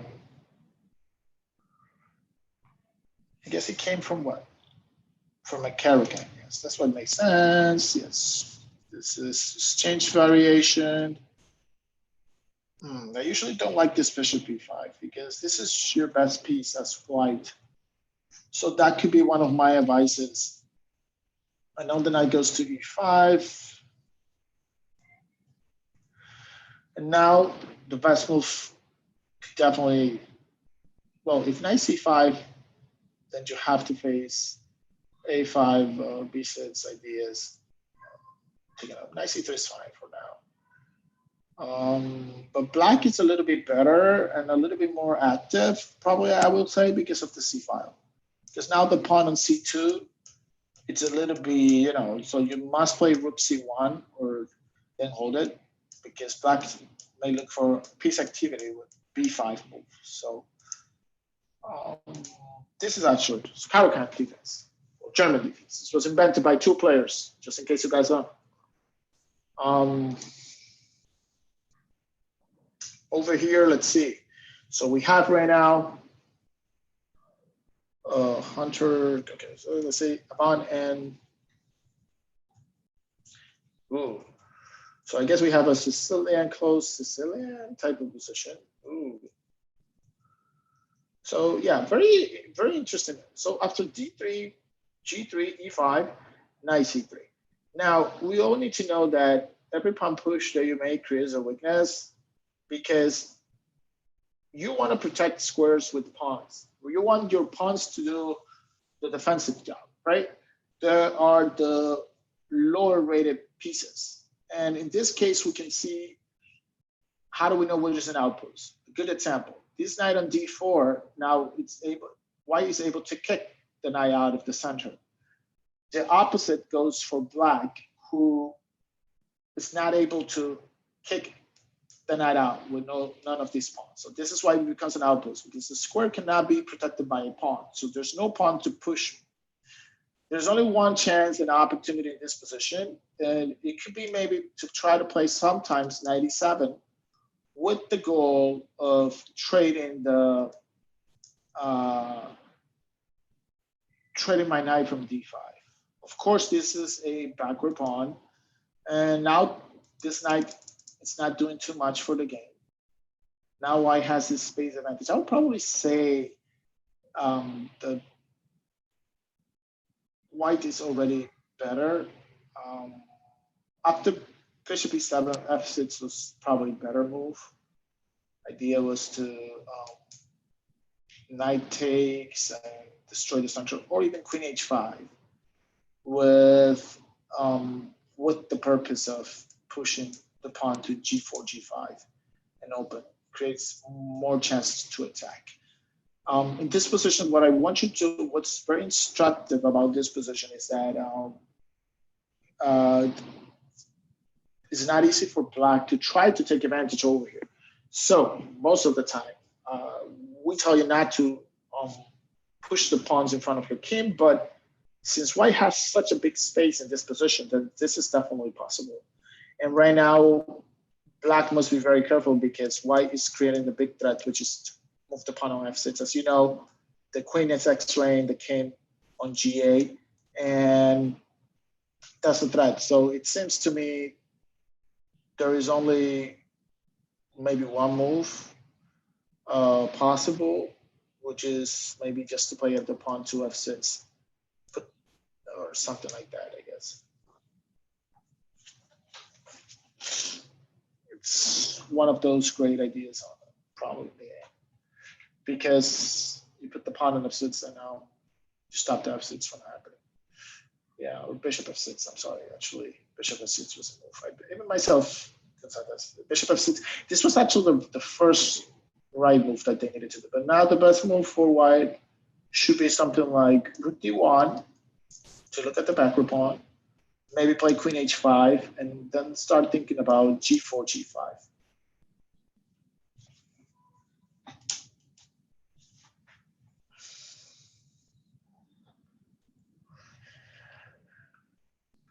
guess it came from what? From a character. Yes, that's what makes sense. Yes, this is exchange variation. I usually don't like this bishop e5 because this is your best piece as white. So that could be one of my advices. I know the knight goes to e5. And now the best move definitely, well, if knight c5, then you have to face a5 or b6 ideas. Taking up knight c3 is fine for now. But black is a little bit better and a little bit more active, probably I will say, because of the c file. Because now the pawn on c2, it's a little bit, so you must play rook c1 or then hold it, because black may look for piece activity with b5 move. So this is actually Caro-Kann defense, or German defense. This was invented by 2 players, just in case you guys don't. Over here, let's see. So we have right now Hunter. Okay, so let's see Avon and ooh. So I guess we have a Sicilian close Sicilian type of position. Ooh. So yeah, very very interesting. So after d3, g3, e5, knight c3. Now we all need to know that every pawn push that you make creates a weakness, because you want to protect squares with pawns. You want your pawns to do the defensive job, right? There are the lower rated pieces. And in this case, we can see, how do we know which is an outpost? A good example, this knight on d4, now white is able to kick the knight out of the center. The opposite goes for black, who is not able to kick the knight out with none of these pawns. So this is why it becomes an outpost, because the square cannot be protected by a pawn. So there's no pawn to push. There's only one chance and opportunity in this position, and it could be maybe to try to play sometimes 97 with the goal of trading trading my knight from d5. Of course, this is a backward pawn, and now this knight, it's not doing too much for the game. Now white has this space advantage. I would probably say the white is already better. After bishop e7, f6 was probably a better move. Idea was to knight takes and destroy the center, or even queen h5 with the purpose of pushing the pawn to g4, g5 and open. Creates more chances to attack. In this position, what I want you to, what's very instructive about this position is that it's not easy for black to try to take advantage over here. So most of the time, we tell you not to push the pawns in front of your king, but since white has such a big space in this position, then this is definitely possible. And right now, black must be very careful, because white is creating the big threat, which is to move the pawn on f6. As you know, the queen is x-raying the king on g8, and that's a threat. So it seems to me there is only maybe one move possible, which is maybe just to play at the pawn to f6, or something like that, I guess. It's one of those great ideas on it, probably, because you put the pawn on f6 and now you stop the f6 from happening. Yeah, or bishop f6. I'm sorry, actually, bishop f6 was a move. Even myself, bishop f6. This was actually the first right move that they needed to do. But now the best move for white should be something like rook d1 to look at the backward pawn, maybe play queen h5, and then start thinking about g4, g5.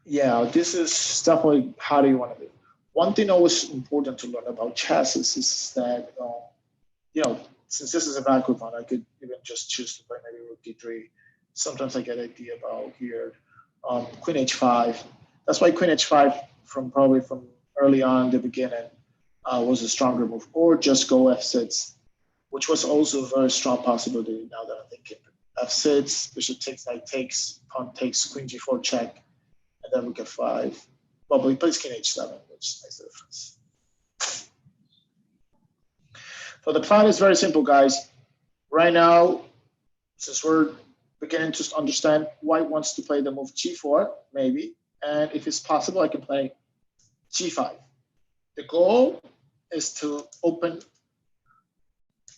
Yeah, this is definitely how do you want to do. One thing always important to learn about chess is that, since this is a backward pawn, I could even just choose to play maybe rook d3. Sometimes I get an idea about here, queen h5. That's why queen h5 probably from early on the beginning was a stronger move, or just go f6, which was also a very strong possibility now that I'm thinking. f6, bishop takes, knight takes, pawn takes, queen g4 check, and then rook f5. Well, but he plays king h7, which makes a difference. So the plan is very simple, guys. Right now, since we're beginning to understand, white wants to play the move g4, maybe. And if it's possible, I can play g5. The goal is to open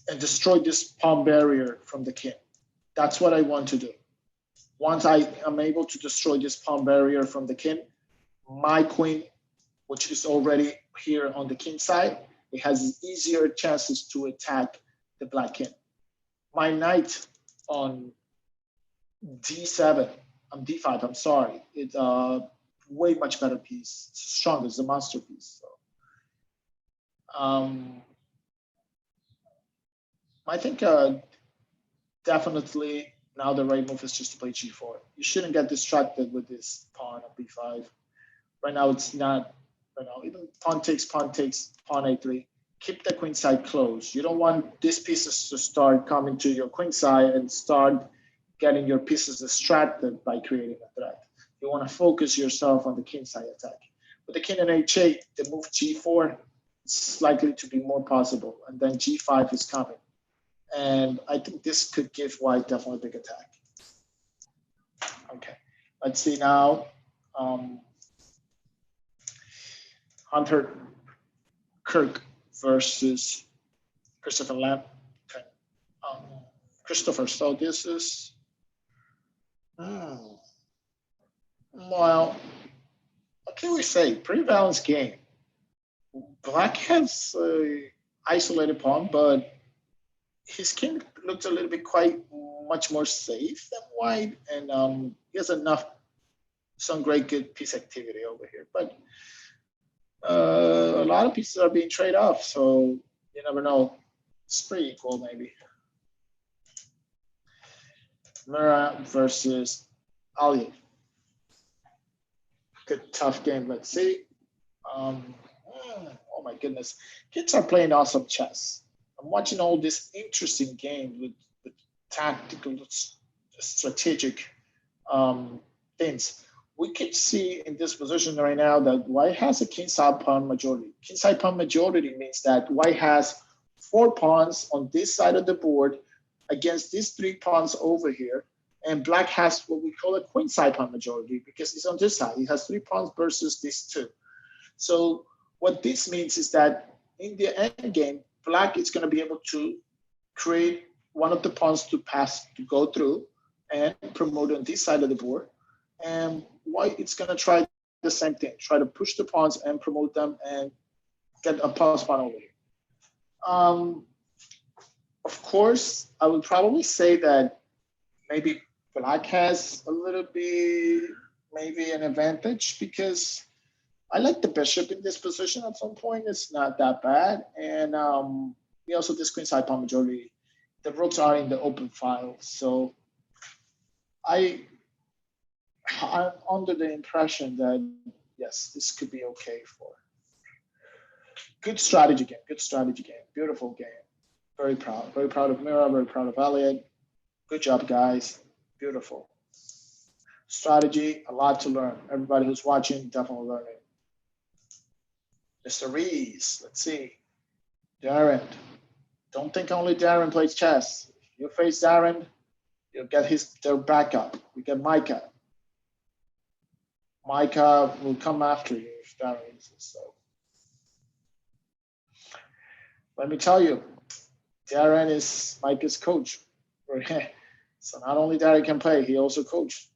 and destroy this pawn barrier from the king. That's what I want to do. Once I am able to destroy this pawn barrier from the king, my queen, which is already here on the king side, it has easier chances to attack the black king. My knight on d7, d5, I'm sorry, it's a way much better piece. It's strong, it's a monster piece. So, I think definitely now the right move is just to play g4. You shouldn't get distracted with this pawn on b5. Right now it's not, even pawn takes, pawn a3. Keep the queen side closed. You don't want these pieces to start coming to your queen side and start getting your pieces distracted by creating a threat. You want to focus yourself on the king side attack. With the king and h8, the move g4 is likely to be more possible, and then g5 is coming. And I think this could give white definitely a big attack. Okay, let's see now. Hunter Kirk versus Christopher Lamb. Okay. Christopher, so this is, well, what can we say? Pretty balanced game. Black has an isolated pawn, but his king looks a little bit quite much more safe than white, and he has some great good piece activity over here. But a lot of pieces are being traded off, so you never know. It's pretty equal, maybe. Mura versus Ali. Good, tough game. Let's see. Oh my goodness. Kids are playing awesome chess. I'm watching all this interesting games with tactical, strategic things. We could see in this position right now that white has a king-side pawn majority. King-side pawn majority means that white has 4 pawns on this side of the board against these 3 pawns over here, and black has what we call a queen-side pawn majority because it's on this side. It has 3 pawns versus these 2. So what this means is that in the end game, black is going to be able to create one of the pawns to go through and promote on this side of the board. And white it's going to try the same thing, try to push the pawns and promote them and get a pawn over here. Of course, I would probably say that maybe black has a little bit, maybe an advantage because I like the bishop in this position at some point. It's not that bad. And we also this queen side pawn majority. The rooks are in the open file. So I'm under the impression that, yes, this could be okay for. Good strategy game, beautiful game. Very proud of Mira, very proud of Elliot. Good job, guys. Beautiful. Strategy, a lot to learn. Everybody who's watching, definitely learning. Mr. Rees, let's see. Darren. Don't think only Darren plays chess. If you face Darren, you'll get their backup. We get Micah. Micah will come after you if Darren uses. So let me tell you, Darren is Micah's coach. So not only Darren can play, he also coaches.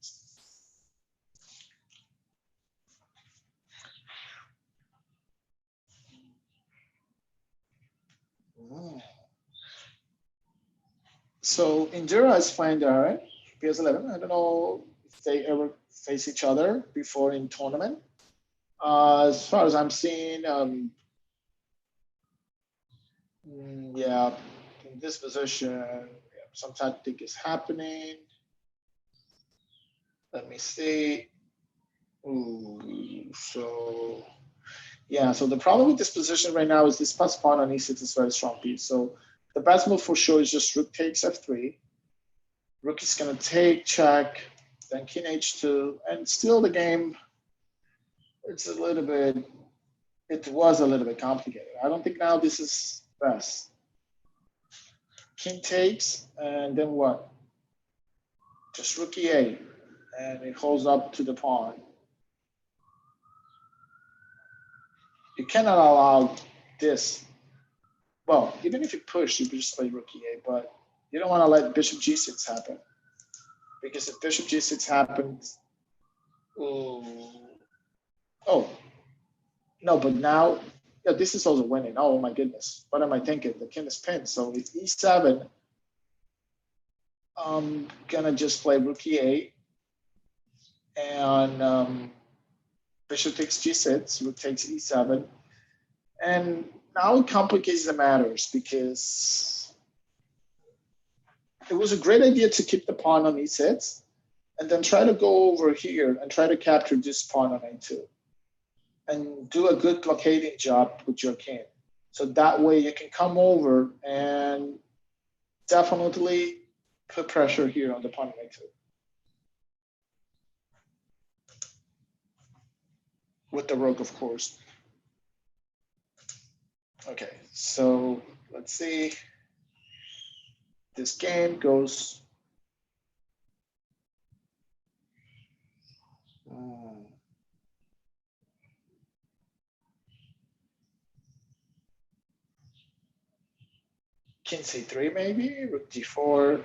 So Indira is playing Darren, PS11. I don't know if they ever face each other before in tournament. As far as I'm seeing, yeah, in this position, some tactic is happening. Let me see. Ooh, so yeah, so the problem with this position right now is this pass pawn on e6 is very strong piece. So the best move for sure is just rook takes f3. Rook is going to take check, then king h2, and still the game. It's a little bit. It was a little bit complicated. I don't think now this is best. King takes, and then what? Just rook e8, and it holds up to the pawn. You cannot allow this. Well, even if you push, you just play rook e8, but you don't want to let bishop g6 happen. Because if bishop g6 happens, oh, no, but now, yeah, this is also winning. Oh my goodness, what am I thinking? The king is pinned, so with e7, I'm gonna just play rook e8, and bishop takes g6, rook takes e7, and now it complicates the matters because it was a great idea to keep the pawn on e6 and then try to go over here and try to capture this pawn on a2 and do a good blockading job with your king. So that way you can come over and definitely put pressure here on the pawn on a2. With the rook, of course. Okay, so let's see. This game goes. King c3 maybe, rook d4.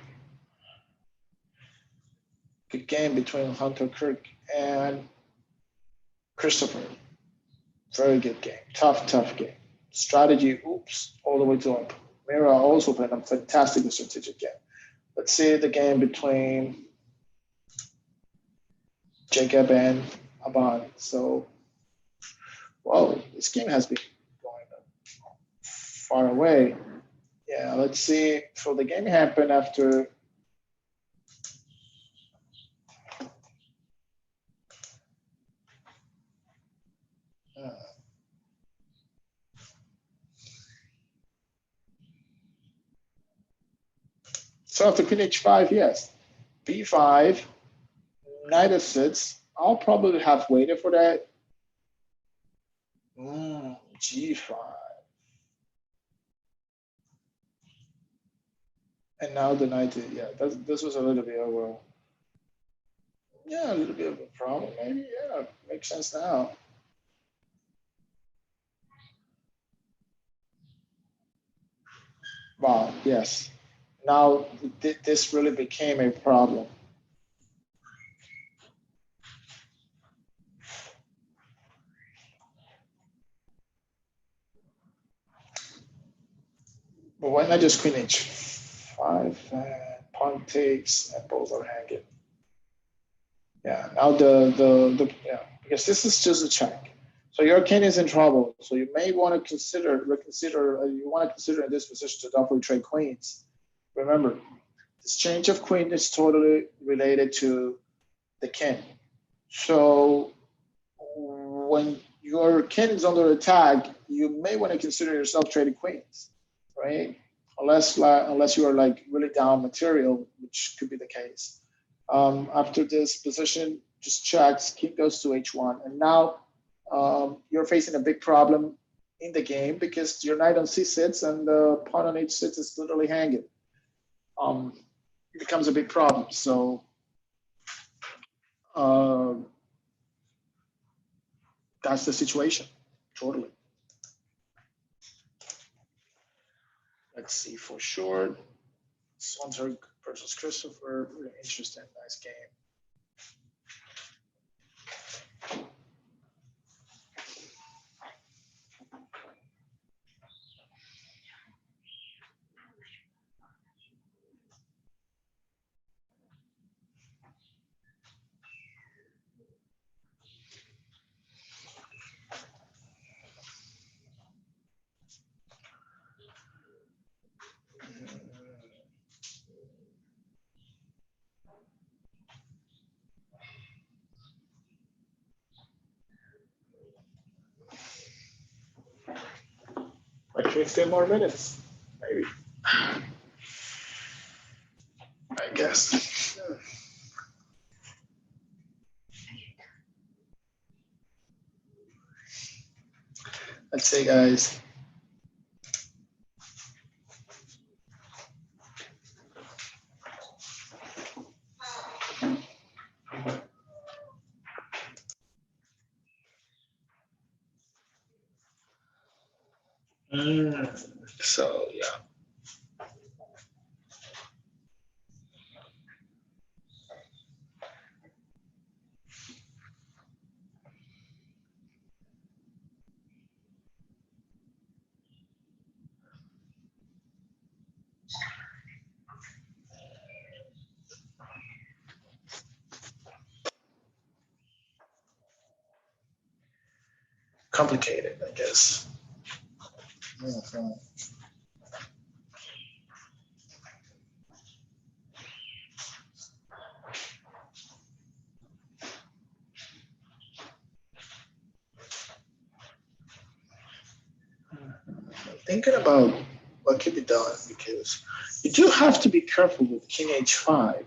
Good game between Hunter Kirk and Christopher. Very good game. Tough game. Strategy, oops, all the way to up. Mira also played a fantastic strategic game. Let's see the game between Jacob and Aban. So, whoa, this game has been going far away. Yeah, let's see. So the game happened after so after queen h5, yes. b5, knight f6. I'll probably have waited for that. G5. And now the knight, yeah, this was a little bit over. Yeah, a little bit of a problem, maybe. Yeah, makes sense now. Wow, yes. Now this really became a problem. But why not just queen h5 and pawn takes and both are hanging? Yeah, now yeah, because this is just a check. So your king is in trouble. So you may want to consider in this position to definitely trade queens. Remember, this change of queen is totally related to the king. So when your king is under attack, you may want to consider yourself trading queens, right? unless you are like really down material, which could be the case. After this position, just checks, king goes to h1, and now you're facing a big problem in the game because your knight on c6 and the pawn on h6 is literally hanging. It becomes a big problem. So that's the situation, totally. Let's see for sure. Swanberg versus Christopher, really interesting, nice game. Like 15 more minutes, maybe. I guess. Let's see, guys. So yeah. Complicated, I guess. Thinking about what could be done, because you do have to be careful with king h5,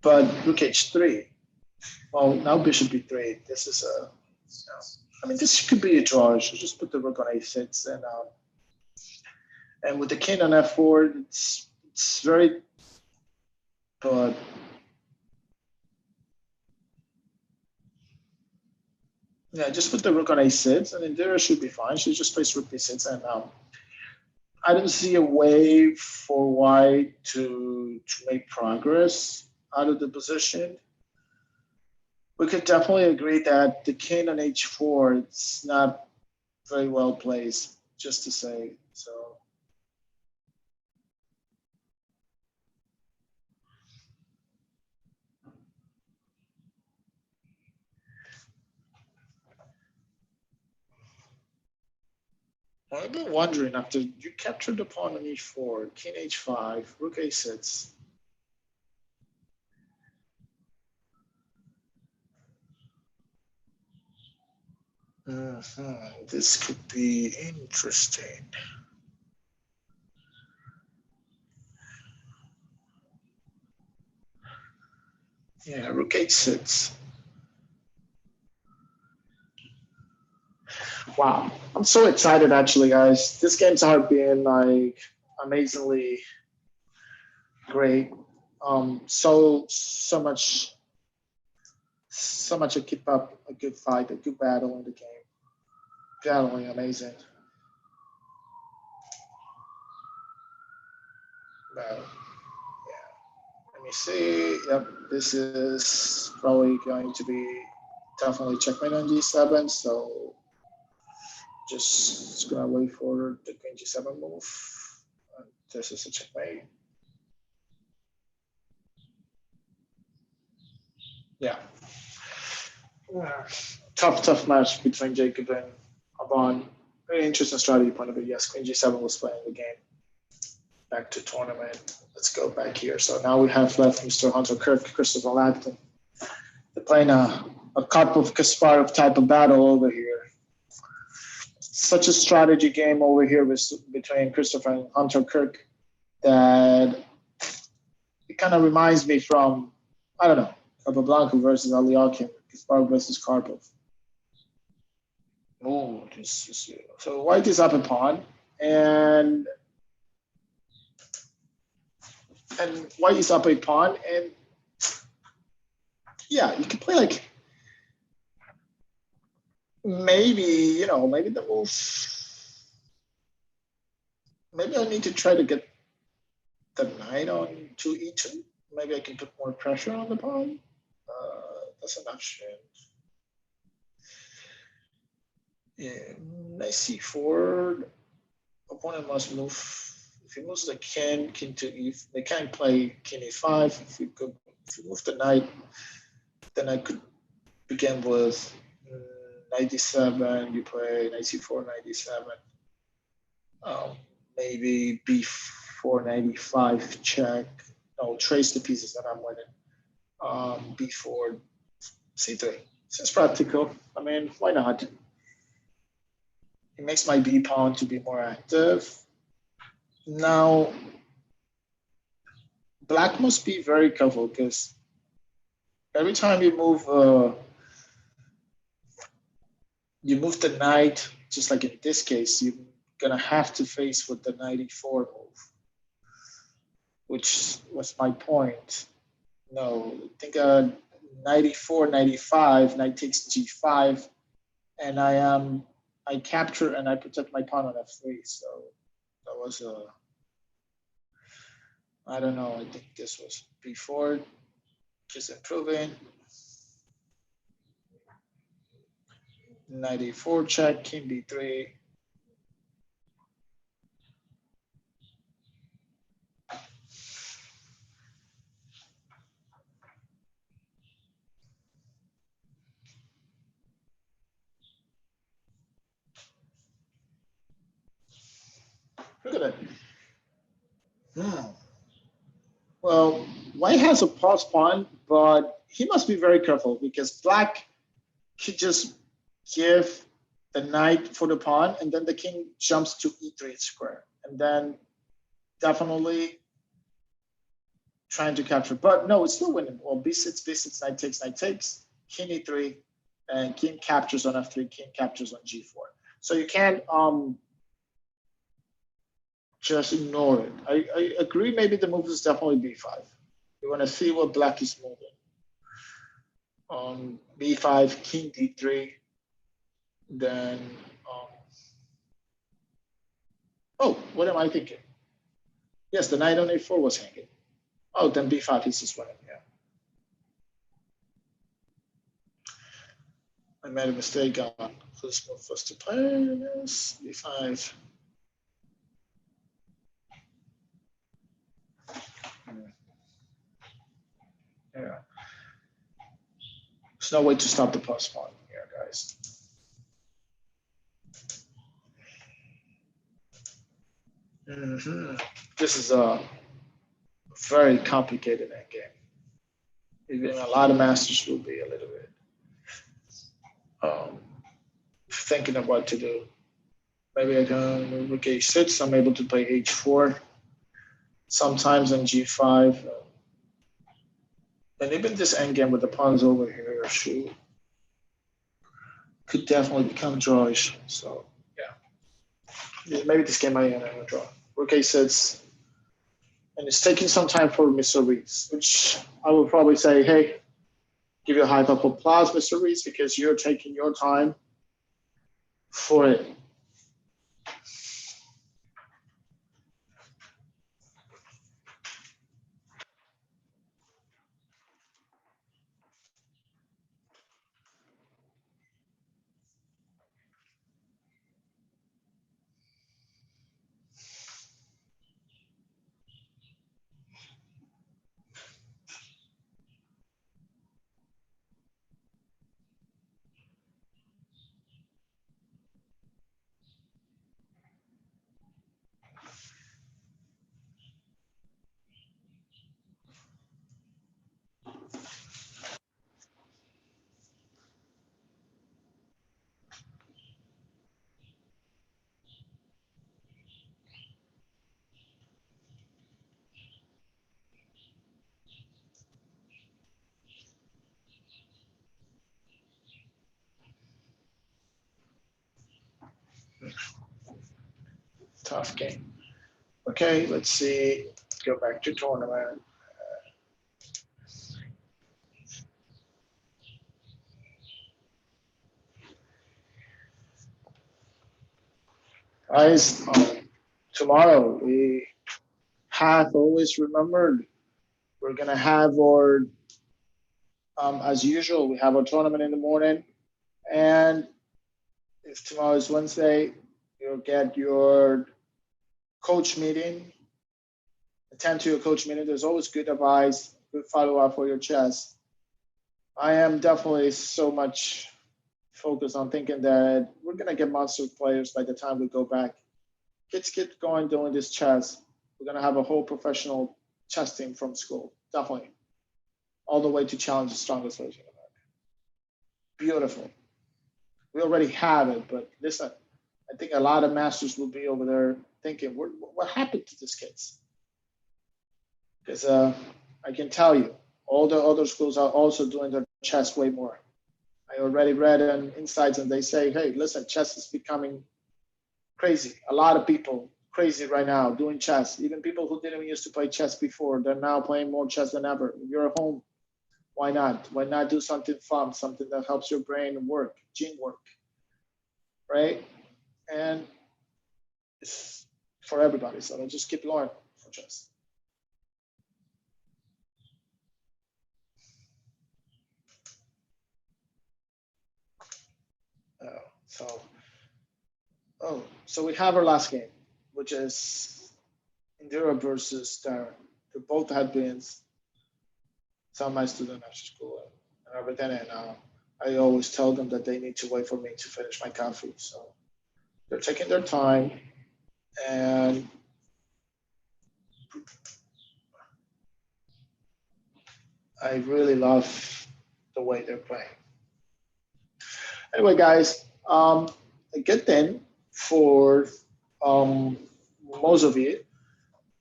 but rook h3. Well, now bishop b3. This is a, I mean, this could be a draw. You should just put the rook on a6, and with the king on f4, it's very, but yeah, just put the rook on a6, and then there should be fine. Should just place rook b6, and I don't see a way for white to make progress out of the position. We could definitely agree that the king on h4, it's not very well placed, just to say. So I've been wondering, after you captured the pawn on e4, king h5, rook a6. This could be interesting. Yeah, rook h6. Wow, I'm so excited actually, guys. This game's being like amazingly great. So much to keep up a good fight, a good battle in the game. Battling amazing. Wow. Yeah. Let me see. Yep, this is probably going to be definitely checkmate on g7. So just gonna wait for the queen g7 move. This is a checkmate. Yeah. Tough match between Jacob and Avon. Very interesting strategy point of view. Yes, queen g7 was playing the game. Back to tournament. Let's go back here. So now we have left Mr. Hunter Kirk, Christopher Langton. They're playing a cup of Kasparov type of battle over here. Let's such a strategy game over here between Christopher and Hunter Kirk that it kind of reminds me from, I don't know, Capablanca versus Aliakim, Kasparov versus Karpov. Oh, so white is up a pawn, and white is up a pawn, and yeah, you could play like maybe the move. Maybe I need to try to get the knight on to e2. Maybe I can put more pressure on the pawn. That's an option. Yeah, knight c4. Opponent must move. If he moves the king to e, they can't play king e5. If you move the knight, then I could begin with 97. You play knight c4, 97. Maybe b4, 95 check. No, trace the pieces that I'm winning. B4, c3. It's practical. I mean, why not? It makes my b pawn to be more active. Now, black must be very careful because every time you move the knight, just like in this case, you're gonna have to face with the knight e4 move, which was my point. No, think knight e4, knight e5, knight takes g5, and I capture and I protect my pawn on f3. So that was I don't know. I think this was b4, just improving. Knight e4 check, king b3. Look at that. Well, white has a pause pawn, but he must be very careful because black could just give the knight for the pawn, and then the king jumps to e3 square, and then definitely trying to capture. But no, it's still winning. Well, b6, b6, knight takes, king e3, and king captures on f3, king captures on g4. So you can't just ignore it. I agree. Maybe the move is definitely b5. You want to see what black is moving. B5, king d3, then oh, what am I thinking? Yes, the knight on a4 was hanging. Oh, then b5 is just running. Yeah, I made a mistake on whose move was to play. Yes, b5. Yeah. There's no way to stop the plus pawn here, guys. This is a very complicated endgame. Even a lot of masters will be a little bit thinking of what to do. Maybe I can move rook a6. I'm able to play h4. Sometimes on g5. And even this endgame with the pawns over here could definitely become drawish. So yeah, maybe this game might end in a draw. Rook a6, and it's taking some time for Mr. Rees, which I will probably say, hey, give you a high of applause, Mr. Rees, because you're taking your time for it. Tough game. Okay, let's see. Go back to tournament. Guys, tomorrow we have always remembered we're gonna have our as usual we have our tournament in the morning, and if tomorrow is Wednesday, you'll get your coach meeting. Attend to your coach meeting. There's always good advice, good follow up for your chess. I am definitely so much focused on thinking that we're gonna get monster players by the time we go back. Kids get going doing this chess. We're gonna have a whole professional chess team from school, definitely, all the way to challenge the strongest version of America. Beautiful. We already have it, but listen, I think a lot of masters will be over there thinking, what happened to these kids? Because I can tell you, all the other schools are also doing their chess way more. I already read on Insights, and they say, hey, listen, chess is becoming crazy. A lot of people crazy right now doing chess. Even people who didn't used to play chess before, they're now playing more chess than ever. If you're at home, why not? Why not do something fun, something that helps your brain work, gene work, right? And it's for everybody. So just keep learning for chess. So, so we have our last game, which is Indira versus Darren. They both had been some of my students after school and everything, and I always tell them that they need to wait for me to finish my coffee. So they're taking their time, and I really love the way they're playing. Anyway, guys, a good thing for most of you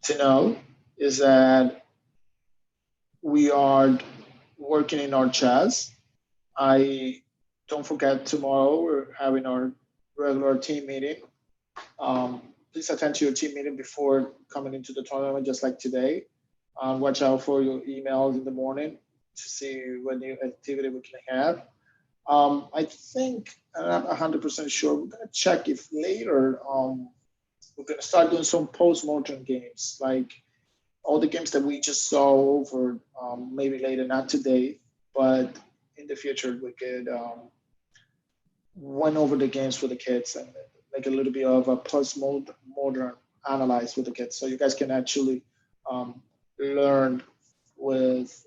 to know is that we are working in our chess. I don't forget tomorrow we're having our regular team meeting. Please attend to your team meeting before coming into the tournament, just like today. Watch out for your emails in the morning to see what new activity we can have. I think, and I'm not 100% sure, we're going to check if later we're going to start doing some post-mortem games, like all the games that we just saw over, maybe later, not today, but in the future, we could went over the games for the kids and make a little bit of a post-modern analyze with the kids. So you guys can actually learn with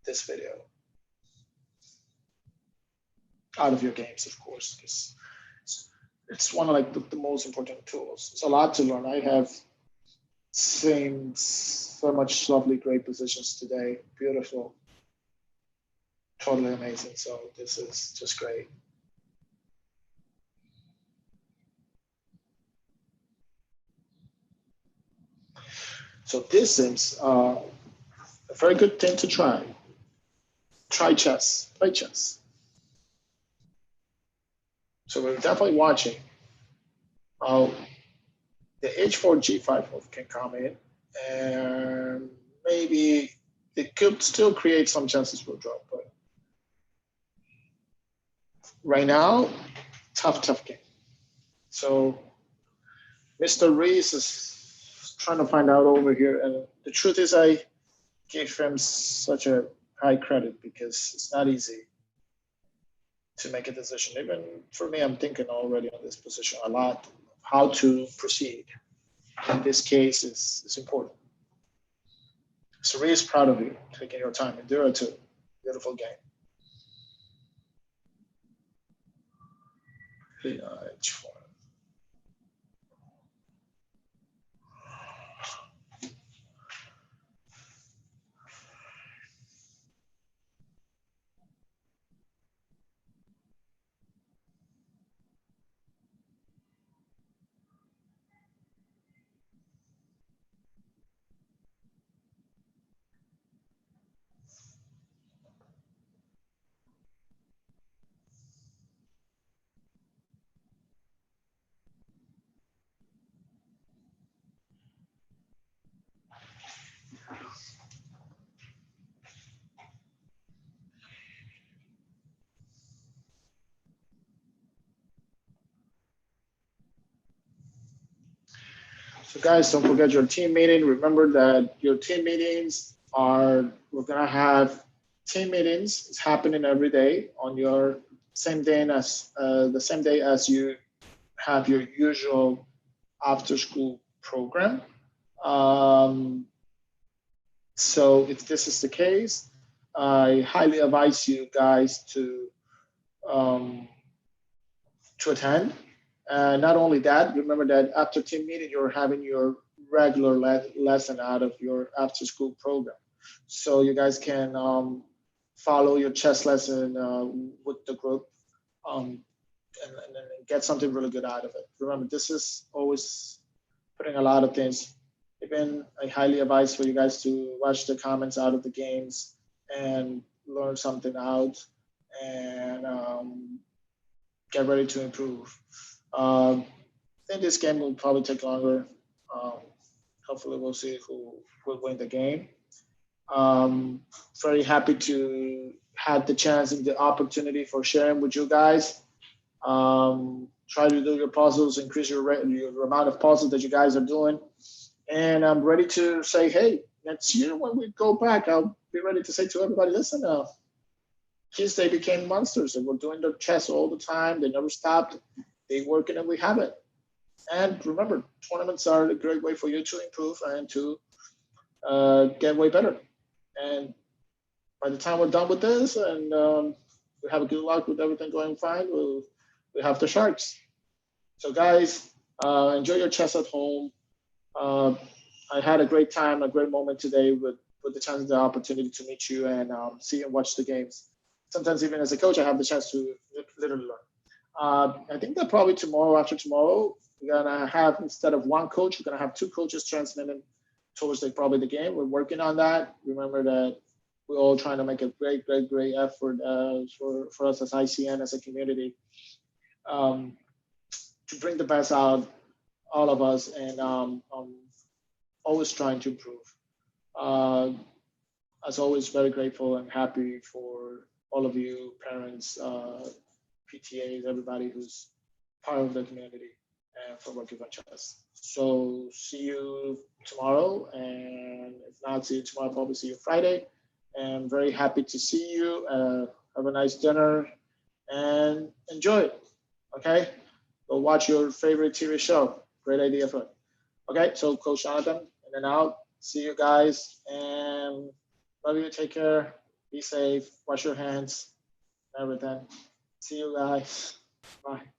this video out of your games, of course, because it's one of like the most important tools. It's a lot to learn. I have seen so much lovely, great positions today. Beautiful, totally amazing. So this is just great. So this seems a very good thing to try. Try chess, play chess. So we're definitely watching how the h4 g5 move can come in, and maybe it could still create some chances for a draw. But right now, tough game. So Mr. Reese is trying to find out over here, and the truth is, I gave him such a high credit because it's not easy to make a decision. Even for me, I'm thinking already on this position a lot. How to proceed in this case is important. So Reese, proud of you taking your time. Endura too. Beautiful game. H4. So guys, don't forget your team meeting. Remember that your team meetings we're gonna have team meetings. It's happening every day on your same day as the same day as you have your usual after school program. Um, so if this is the case, I highly advise you guys um, to attend. Not only that, remember that after team meeting, you're having your regular lesson out of your after school program. So you guys can follow your chess lesson with the group um, and get something really good out of it. Remember, this is always putting a lot of things. Even I highly advise for you guys to watch the comments out of the games and learn something out and get ready to improve. I think this game will probably take longer. Um, Hopefully, we'll see who will win the game. Um, Very happy to have the chance and the opportunity for sharing with you guys. Try to do your puzzles, increase your amount of puzzles that you guys are doing. And I'm ready to say, hey, next year when we go back, I'll be ready to say to everybody, listen, kids, they became monsters. They were doing their chess all the time. They never stopped. They working and we have it. And remember, tournaments are a great way for you to improve and to get way better. And by the time we're done with this and we have a good luck with everything going fine, we have the Sharks. So guys, enjoy your chess at home. Uh, I had a great time, a great moment today with the chance, the opportunity to meet you and see and watch the games. Sometimes even as a coach, I have the chance to literally learn. I think that probably tomorrow, after tomorrow, we're gonna have instead of one coach, we're gonna have two coaches transmitting towards probably the game. We're working on that. Remember that we're all trying to make a great effort for us as ICN as a community um, to bring the best out all of us and always trying to improve. Uh, as always, very grateful and happy for all of you parents, PTAs, everybody who's part of the community and for working on chess. So see you tomorrow, and if not, see you tomorrow, probably see you Friday. And very happy to see you. Have a nice dinner and enjoy it. Okay, go watch your favorite TV show. Great idea for it. Okay, so Coach Jonathan, in and out. See you guys, and love you. Take care. Be safe. Wash your hands. Everything. See you guys. Bye.